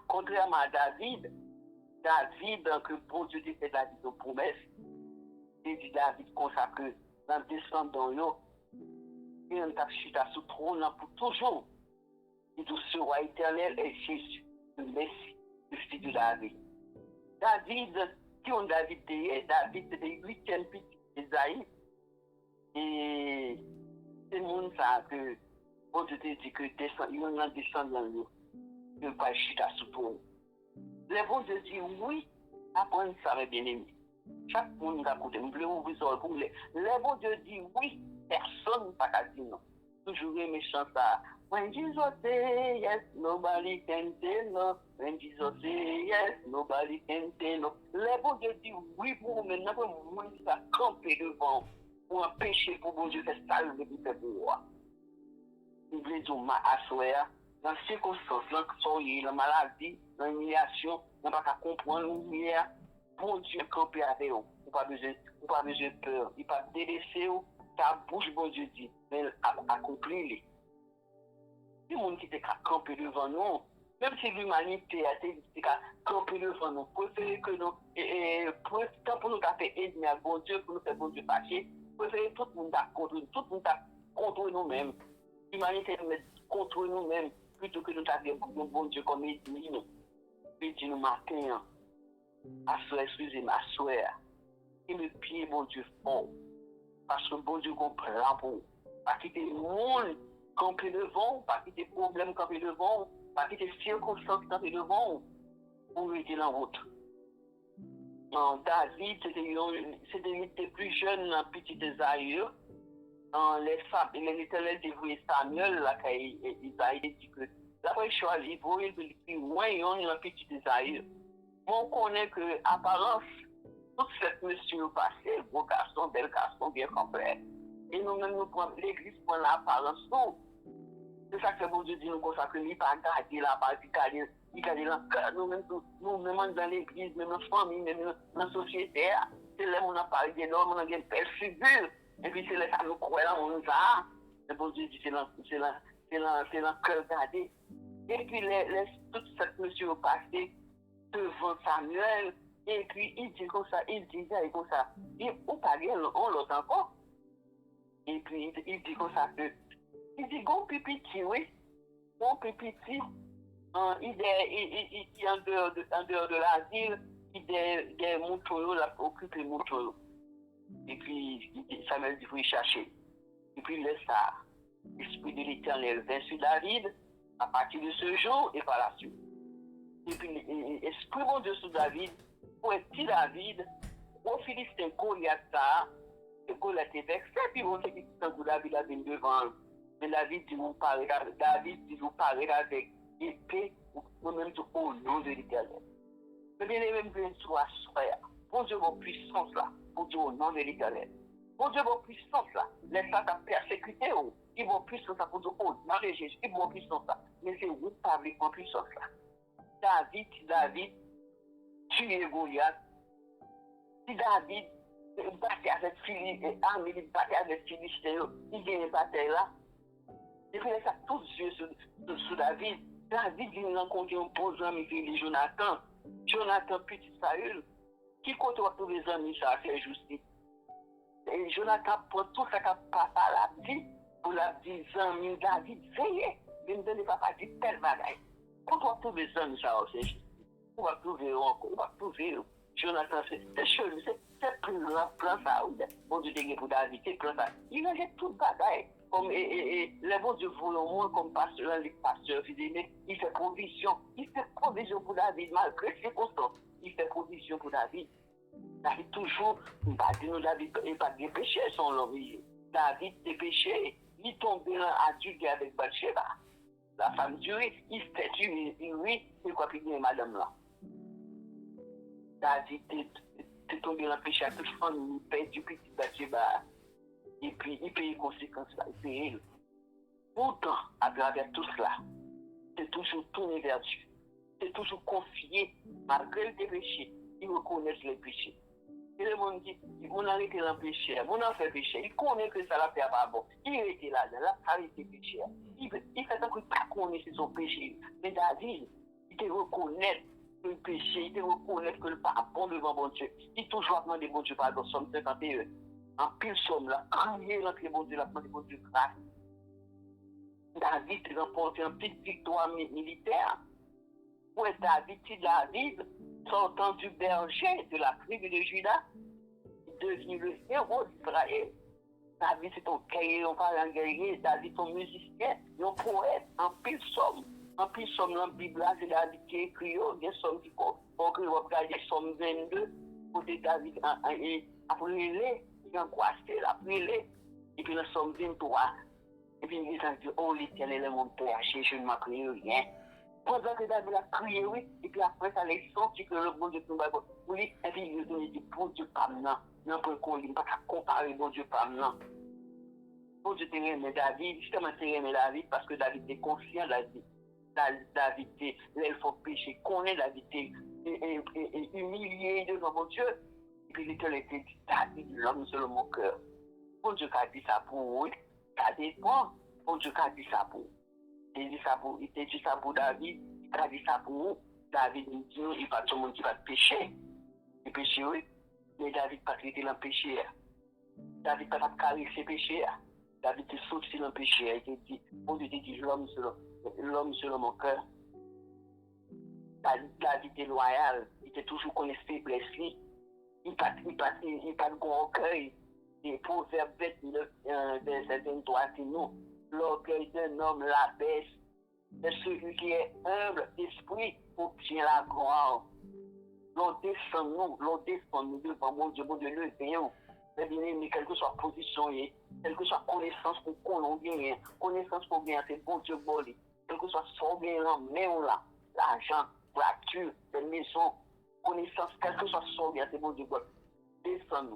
Contrairement à David, que bon Dieu dit que David a une promesse, il dit David consacré dans le descendant, et on t'a chuté sous le trône pour toujours. Et tout ce roi éternel est Jésus, le Messie, le fils de David. David, qui on David c'était le 8e petit d'Ésaïe. Et c'est le monde ça que, bon Dieu dit que il y a un descendant, il ne pas chuter sous le trône. Le bon Dieu dit oui, apprendre ça, mes bien-aimés. Chaque monde a écouté, nous voulons ouvrir pour les. Le bon Dieu dit oui, personne ne peut pas dire non. Toujours les méchants ça. When Jesus say yes, nobody can say no. When Jesus say yes, nobody can say no. Le bon Dieu dit oui pour vous, maintenant pour vous, ça camper devant pour empêcher pour bon Dieu de faire ça, le faire pour moi. Nous voulons dire ma assoya, dans les circonstances, dans la maladie, dans l'humiliation, on ne peut pas comprendre l'humiliation. Bon Dieu camper avec vous. Vous n'avez pas besoin de peur. Il ne peut pas délaisser vous. Ta bouche, bon Dieu dit, mais accomplis-les. le monde qui était campé devant nous, même si l'humanité a été campé devant nous, préférez que nous, pour nous faire aider à bon Dieu, pour nous faire bon Dieu fâcher, préférez tout le monde contre nous-mêmes. L'humanité nous met contre nous-mêmes, plutôt que nous avons un bon Dieu comme ennemi. Puis dit nous matin, excusez-moi, et le pied, bon Dieu, fort. Parce que bon Dieu comprend pour vous. Pas quitter le monde camper devant, pas quitter les problèmes camper devant, pas quitter les circonstances camper devant, pour rester en route. David, c'était les plus jeunes, un petit Esaïe. Les Éternels dévoués Samuel, là, Isaïe dit que d'après choisi, il faut plus loin, un petit Esaïe. On connaît que apparence, toute cette monsieur passée, beau garçon, bel garçon, bien complet. Et nous-mêmes, nous prenons l'église pour l'apparence. C'est ça que bon Dieu dit nous consacrer, il pas garder la base, il garde le cœur. Nous-mêmes, dans l'église, même dans la famille, même dans la société, c'est là où on a parlé de l'homme, on a une belle figure. Et puis c'est là que nous croyons, on a. Le bon Dieu dit c'est dans le cœur gardé. Et puis, toute cette monsieur passée devant Samuel, et puis il dit comme ça, il disait comme ça, et on parlait, on l'entend encore. Et puis il dit comme ça que, il dit, gon pipiti, oui, gon pipiti, il est en dehors de la ville, il est Moutolo, il a occupé Moutolo. Et puis Samuel dit, il faut y chercher. Et puis il laisse ça, l'esprit de l'Éternel vint sur David, à partir de ce jour et par la suite. Et puis l'esprit bon Dieu sur David, pour être petit David, au Philistin Goliath, Goliath est vexé, puis on sait que David a venu devant. Mais David dit, vous parlez avec épée, ou même au nom de l'Éternel. Mais bien, les mêmes bien soit frère. Bon Dieu, vos puissances là, pour dire au nom de l'Éternel. Bon Dieu, vos puissances là, les gens qui persécuté, ils vont puissance là pour dire, oh, Marie Jésus, ils vont puissance là. Mais c'est vous qui parlez en puissance là. David, tuer Goliath. Si David battait avec armée, il battait avec Philistin, il gagne une bataille là. Et puis, ça tous les yeux sur David. David vient rencontrer un bon ami qui est Jonathan. Jonathan, petit Saül. Qui compte tous les amis, ça fait justice. Et Jonathan prend tout ça qu'a papa l'a dit, pour la dire, amis, David, veillez. Mais ne papa dit tel bagaille. Quand on trouve les amis, ça fait justice. On va trouver encore, on va trouver. Jonathan, c'est chelou, c'est plus grand plan ça. Bon Dieu, pour David, c'est plan ça. Il a tout le bagaille. Comme les bons Dieu voient au monde comme pasteur, les pasteurs, il fait provision. Il fait provision pour David, malgré ses constances. Il fait provision pour David. David toujours, David n'est pas de péché, son l'homme. David est péché. Il tombe à Dieu avec Bathsheba. La femme Dieu, il fait tuer, oui, c'est quoi qu'il y a madame là. David est tombé dans le péché à toute famille, il paye du petit Bathsheba. Et puis, il paye les conséquences là, il paye. Pourtant, à travers tout cela, c'est toujours tourné vers Dieu. C'est toujours confié, malgré les péchés, ils reconnaissent les péchés. Et le monde dit, on a arrêté le péché, on a fait péché, il connaît que ça l'a fait pas bon. Il était là, il a arrêté le péché. Il fait tant qu'il ne connaît pas son péché. Mais David, il te reconnaît le péché, il te reconnaît que le pas bon devant bon Dieu. Il toujours demandé bon Dieu pardon, Somme 51. En pile somme là, crier l'entrée bon Dieu, la demandé bon Dieu grâce. David a remporté une petite victoire militaire. Où est David, sortant du berger de la tribu de Juda, devenu le héros d'Israël. David, c'est un guerrier, on parle en guerrier. David, c'est un musicien, un poète, en pile somme. En pile somme, dans la Bible, c'est David qui écrit, il y a somme qui compte. Donc, on va regarder somme 22, côté David, après les, il a angoissé, après les, et puis la somme 23. Et puis, il a dit, oh, l'Éternel est mon père, je ne m'en prie rien. Pendant que David a crié, oui, et puis après, ça l'a senti que le bon Dieu nous va oui, et puis il a dit, bon Dieu, pas maintenant. Non, pour qu'on ne pas comparer, bon Dieu, pas maintenant. Bon Dieu, t'es aimé David, justement, t'es aimé David, parce que David est conscient, David est l'elfe au péché, connaît David est humilié devant mon Dieu. Et puis l'Éternel était dit, David, l'homme selon mon cœur. Bon Dieu, qui a dit ça pour oui, ça dépend. Bon Dieu, qui a dit ça pour. Il dit ça pour David, il a dit ça pour nous. David nous dit, il pas tout le monde qui va pécher. Il péché, oui. Mais David pas traité dans le péché. David pas caresser péché. David est sorti dans le péché. Il dit, bon Dieu dit, l'homme selon mon cœur. David est loyal. Il était toujours connaît faiblesse. Il pas de bon orgueil. Et Proverbe 29, verset 23, c'est nous. L'orgueil d'un homme la baisse. Et celui qui est humble d'esprit obtient la gloire. L'on descend nous devant mon Dieu, le payons. Mais bien aimé, quelle que soit la position, quelle que soit la connaissance pour qu'on gagne, connaissance pour bien, c'est bon Dieu, quelle que soit son bien, l'argent, la voiture, la maison, connaissance, quelle que soit son bien, c'est bon Dieu, descend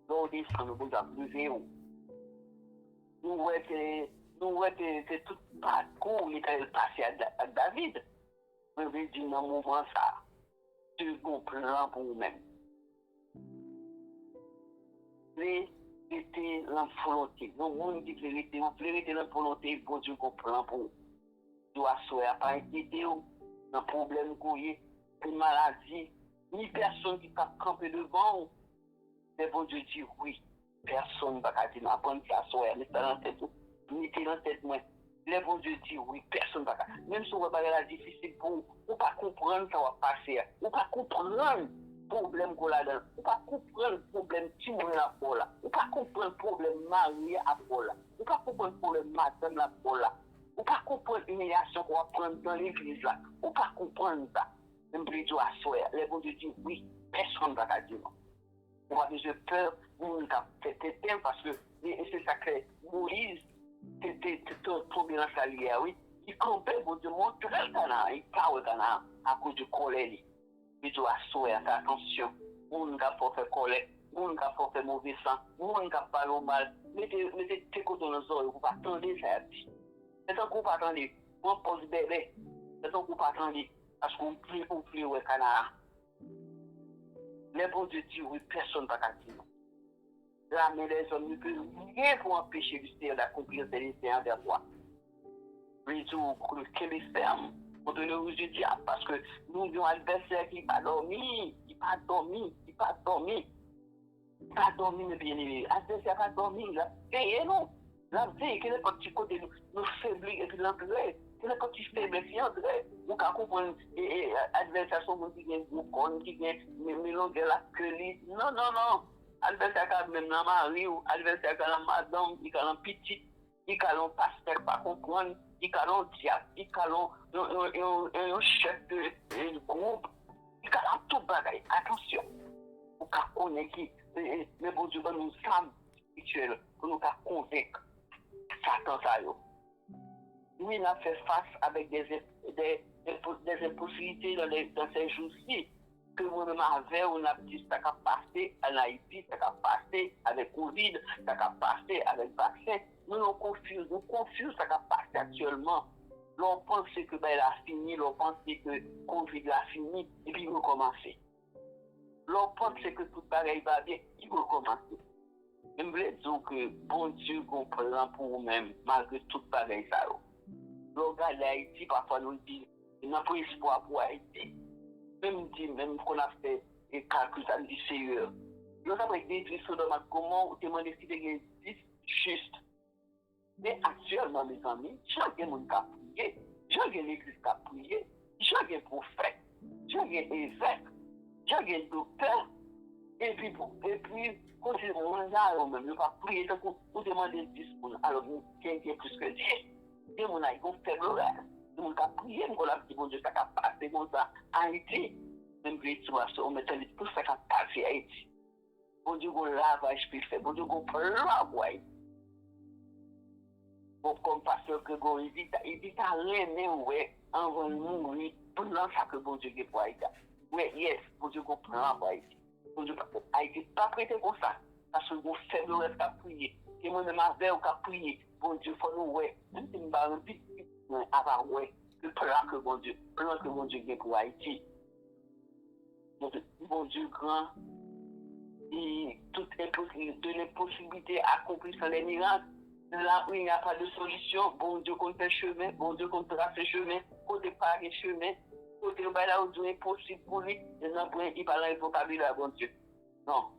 nous descend nous, bon Dieu, nous voyons que c'est tout parcours qui est passé à David. Je veux dire, dans le mouvement, ça, tu comprends pour vous-même. Vérité la volonté. Nous, on dit vérité la volonté, bon Dieu comprend pour vous. Tu dois soyez pas inquiété dans le problème qu'on y a, une maladie, ni personne qui peut camper devant. Mais bon Dieu dit oui. Personne ne va dire, apprendre ça, soyez, mettez dans la tête, mettez dans la tête, moi. Le bon Dieu dit oui, personne ne va pas. Même si on va pas la difficile pour vous, on ne pas comprendre ça va passer. On ne pas comprendre le problème qu'on a dedans. On ne pas comprendre le problème qui on a pour là. On ne pas comprendre le problème marié à pour là. On ne pas comprendre le problème madame là pour là. On ne pas comprendre l'humiliation qu'on va prendre dans l'église là. On ne pas comprendre ça. Même plus Dieu à soi. Le bon Dieu dit oui, personne ne va dire non. On va besoin de peur, on a fait thème parce que c'est ça que Moïse, c'était un problème dans sa lière, oui. Il campait pour Dieu montrer le Ghana, il parle le Ghana à cause du colère. Il doit assurer attention. On n'a pas fait colère, on n'a pas fait mauvais sang, on n'a pas fait mal. Mettez tes côtés dans les oreilles, vous ne pas attendre ça. C'est un coup pas attendre, on pose bébé. C'est un coup pas attendre, parce qu'on prie au Ghana. Mais bon Dieu dit oui, personne ne va dire non. La main des hommes ne peut rien pour empêcher le Seigneur d'accomplir ses desseins envers toi. Oui, tout, que les fermes, on donne aux yeux diable, parce que nous avons un adversaire qui n'a pas dormi, il n'a pas dormi, mes bien-aimés. L'adversaire n'a pas dormi, il a payé, non. La vie, que n'importe qui côté nous faiblit et puis l'entrée. C'est n'importe qui faible qui entre. Vous pouvez comprendre, l'adversaire, qui vient vous connaître, qui vient mélanger la queue. Non. L'adversaire, qui a même la mari, ou l'adversaire, qui a la madame, qui a la petite, qui a un pasteur, pas comprendre, qui a un diable, qui a un chef de groupe, qui a tout bagaille. Attention, vous pouvez connaître qui, mais bon Dieu, nous sommes spirituels, pour nous convaincre. Satan, ça y est. Nous, il a fait face avec des impossibilités dans ces jours-ci. Que moi-même avait, on a dit ça a passé en Haïti, ça a passé avec Covid, ça a passé avec vaccin. Nous confuse ça a passé actuellement. L'on pense que ben, il a fini, l'on pense que Covid a fini, et puis il va commencer. L'on pense que tout pareil va bien, il va commencer. Je voulais dire que bon Dieu comprend pour vous-même, malgré tout pareil ça. L'on regarde Haïti, parfois nous dit, il n'a pas espoir pour Haïti. Même qu'on a fait des calculs, ça me dit sérieux. Nous avons détruit Sodome comment on demande si il existe juste. Mais actuellement, mes amis, j'ai un monde qui a prié, j'ai l'église qui a prié, j'ai un prophète, j'ai un évêque, j'ai un docteur, et puis, quand c'est mon genre, même, nous pas prier, donc on demande 10 pour alors quelqu'un plus que 10. Et mon a un faible horaire. Nous avons prié, nous avons dit, bon Dieu, ça a passé comme ça à Haïti. Même que tu vois, on met tout ça qui a passé à Haïti. Bon Dieu, on lavage puis fait. Bon Dieu, on plave pour Haïti. Bon, comme pasteur Grégory dit, il dit, t'as rien, ouais, avant de mourir, pour ça que bon Dieu est pour Haïti. Oui, yes, bon Dieu, on plave pour Haïti. Bon Dieu, Haïti, pas prêté comme ça. Parce que mon faible reste à prier. Et moi-même, avec, on a prié. Bon Dieu, il faut nous, ouais, même si nous avons vite, avant, ouais, le plan que bon Dieu est pour Haïti. Bon Dieu grand, et toutes les possibilités accomplies sans les miracles, Là où il n'y a pas de solution, bon Dieu qu'on fait chemin, bon Dieu qu'on trace chemin, côté pas de chemin, côté là où Dieu est possible pour lui, il parle un vocabulaire, bon Dieu. Non,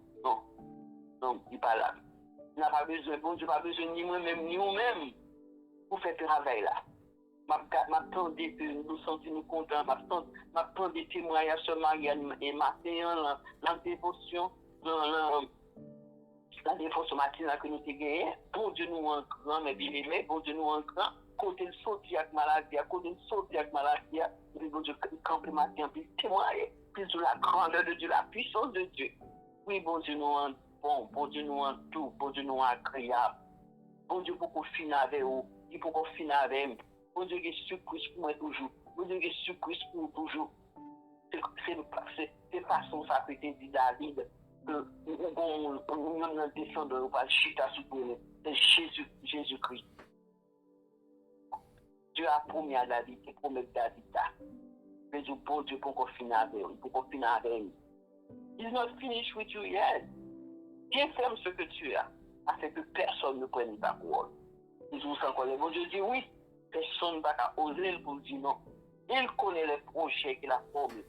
il parle là. Il n'a pas besoin, bon Dieu n'a pas besoin ni moi-même, ni vous-même, pour faire ce travail là. M'attendais que nous sentions contents, m'attendais des témoignages sur Marianne et Matin, la dévotion, la dévotion matinale que nous avons gagnée. Bon Dieu nous en grand, mais bien aimé, bon Dieu nous en grand, côté le sorti avec maladie, côté le sorti avec maladie, bon Dieu camper matin, puis témoigner, puis de la grandeur de Dieu, la puissance de Dieu. Oui, bon Dieu nous en bon, bon Dieu nous en tout, bon Dieu nous en agréable. Bon Dieu pour qu'on finisse avec vous, il faut qu'on finisse avec vous. Bon Dieu, Jésus Christ pour moi toujours. Bon Dieu, Jésus Christ pour toujours. C'est façon ça peut être dit David que nous descendons par chita sous le c'est Jésus-Christ. Dieu a promis à David, il promet à David ça. Mais bon Dieu pour qu'on finisse avec lui, pour qu'on finisse avec lui. He's not finished with you yet. Bien ferme ce que tu as, afin que personne ne prenne ta parole. Il vous encore bon Dieu dit oui. Personne ne va oser pour dire non. Il connaît les projets qu'il a formés.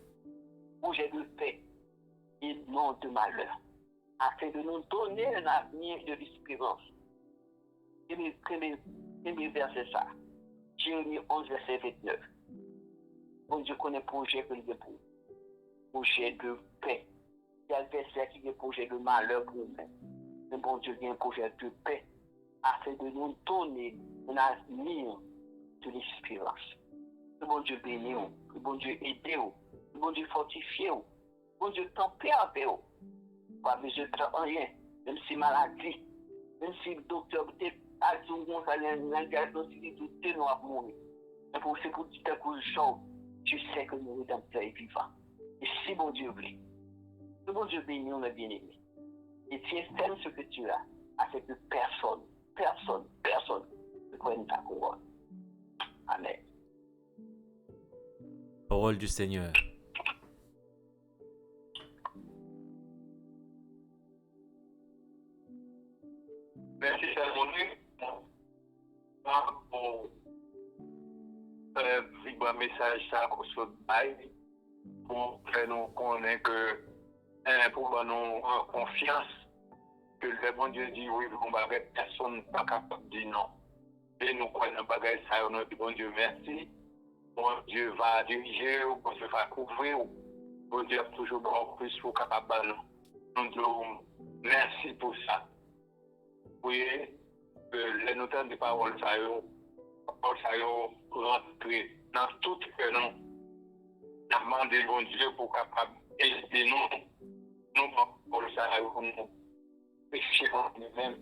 Projets de paix et non de malheur. Afin de nous donner un avenir de l'espérance. Premier verset ça. Jérémie 11, verset 29. Bon Dieu connaît le projet que il a pour. Projet de paix. Il y a le verset qui est projet de malheur pour nous. Mais bon Dieu a un projet de paix. Afin de nous donner un avenir de l'espérance. Que bon Dieu bénisse, que bon Dieu aide, que bon Dieu fortifie, que bon Dieu tempère, pas besoin de rien, même si maladie, même si le docteur a dit qu'on allait diagnostiquer tout le monde à mourir. Mais c'est pour dire que je sais que nous sommes vivants. Et si bon Dieu veut, que bon Dieu bénisse, on est bien aimé. Et tiens ferme ce que tu as, afin que personne ne prenne ta couronne. Amen. Parole du Seigneur. Merci, cher mon pour un message ça qu'on se baille pour faire nous connaître que pour nous confiance que le bon Dieu dit oui, personne n'est pas capable de dire non. Et nous croyons bagage ça, bon Dieu merci. Bon Dieu va diriger, bon Dieu va couvrir, bon Dieu a toujours beaucoup plus pour capable de nous. Nous disons merci pour ça. Oui, les notaires de parole ça rentrer dans tout que nous demandé bon Dieu pour capable aider nous pour ça nous pécher en nous-mêmes.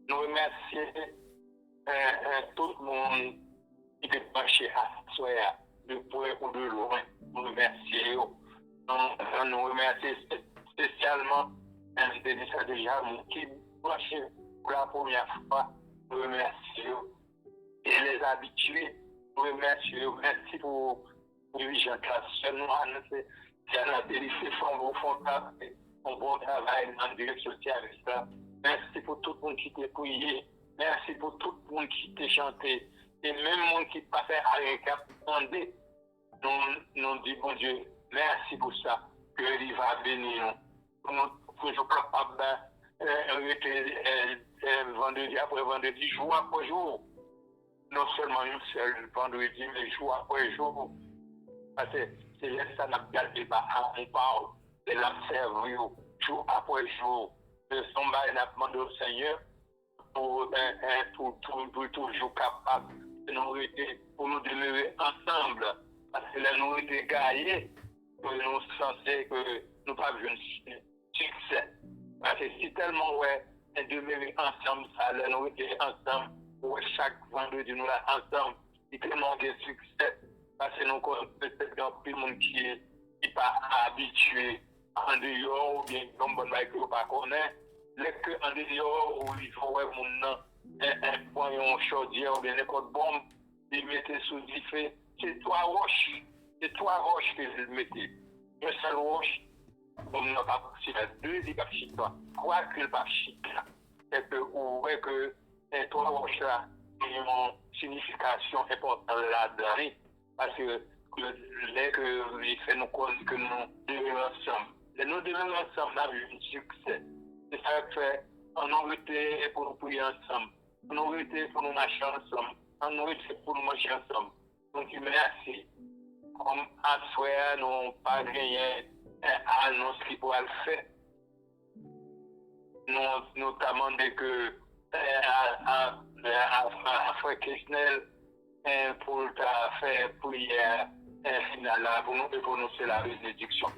Nous remercions tout le monde qui est branché à soi, de près ou de loin. Nous remercions. Nous remercions spécialement un ça déjà qui est branché pour la première fois. Nous remercions. Et les habitués, nous remercions. Merci pour Jean Classe. Nous annoncer qu'il y a des lycées font un bon travail dans la direction sociale. Merci pour tout le monde qui t'a prié. Merci pour tout le monde qui t'a chanté. Et même le monde qui passait à l'écart, nous disons, bon Dieu, merci pour ça. Que il va bénir nous. Nous toujours capables de vendredi après vendredi, jour après jour. Non seulement une seule vendredi, mais jour après jour. Parce que c'est ça, n'a gardé pas on parle, de l'observer jour après jour. Le sommet n'a demandé au Seigneur pour toujours capable de nous aider, pour nous demeurer ensemble. Parce que là, nous étions gagnés, que nous sensons que nous pas besoin de succès. Parce que si tellement, demeurer ensemble, ça, là, nous étions ensemble, chaque vendredi, nous là ensemble, c'est tellement de succès. Parce que nous connaissons peut-être plus de monde qui n'est pas habitué en dehors, ou bien comme bon bail que vous ne connaissez pas. Que en dehors, où il faut voir un point, un chaudière, ou bien n'importe bombe, il mettait sous du feu. C'est trois roches que je mettais. Une seule roche, on n'a pas passé là, deux, il n'y a pas de chute là. Trois qu'il n'y a pas de chute là. C'est que, vous voyez que trois roches là, il y a une signification importante là-dedans, parce que dès que il fait nous cause que nous devons ensemble. Nous devons ensemble, on a eu un succès. C'est ça que fait, on a été pour nous prier ensemble, on a été pour nous marcher ensemble, on a été pour nous manger ensemble. Donc, merci. Comme à souhait, nous n'avons pas gagné un annonce qui pourra le faire. Nous notamment que Frère Kisnel pour faire prière finale pour nous prononcer la bénédiction.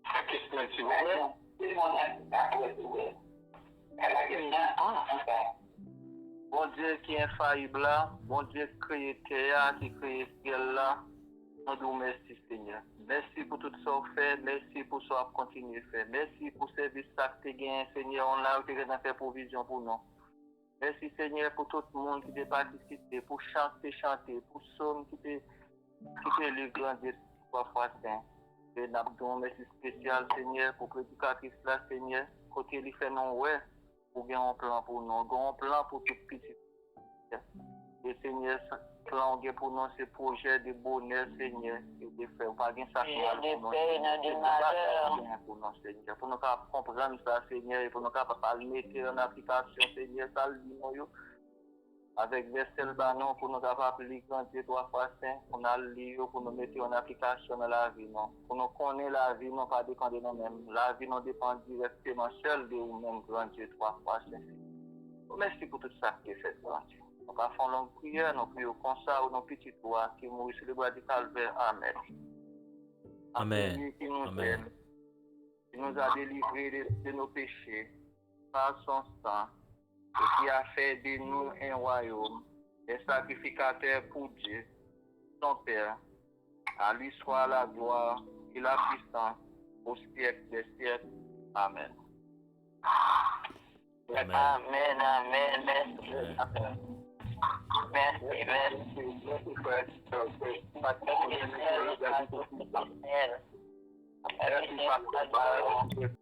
Frère Kisnel, s'il vous plaît. Bon Dieu qui est infaillible là, bon Dieu qui crée terre, qui crée ciel là, nous nous merci Seigneur. Merci pour tout ce qu'on fait, merci pour ce qu'on continue de faire. Merci pour ce service que tu as Seigneur, on a fait provision pour nous. Merci Seigneur pour tout le monde qui a participé, pour chanter, pour somme qui a le grand Dieu parfois saint. Et nous avons un merci spécial Seigneur pour prédicatrice là Seigneur, côté lui fait non ouais. Pour gagner un plan pour nous, un plan pour tout petit. Et Seigneur, ce plan pour nous, c'est projet de bonheur, Seigneur, et de faire pas bien ça pour nous, Seigneur. Pour nous comprendre ça, Seigneur, et pour nous capables mettre en application, Seigneur, ça le dit nous. Avec verset banon, pour nous capables de grandir 3 fois saint, on a le livre pour nous mettre en application dans la vie, non. Pour nous connaître la vie, non pas dépendre de nous-mêmes. La vie, non dépend directement seul de nous-mêmes, grandir 3 fois saint. Merci pour tout ça qui est fait, grand Dieu. On va faire une longue prière, nous prions comme ça, ou nos petits doigts qui mourent sur le bois du calvaire. Amen. Amen. Qui nous Amen. aime, qui nous a délivrés de nos péchés par son sang, et qui a fait de nous un royaume, un sacrificateur pour Dieu, son Père. À lui soit la gloire et la puissance au siècle des siècles. Amen. Amen. Amen, amen, merci. Amen. Merci, merci. Merci.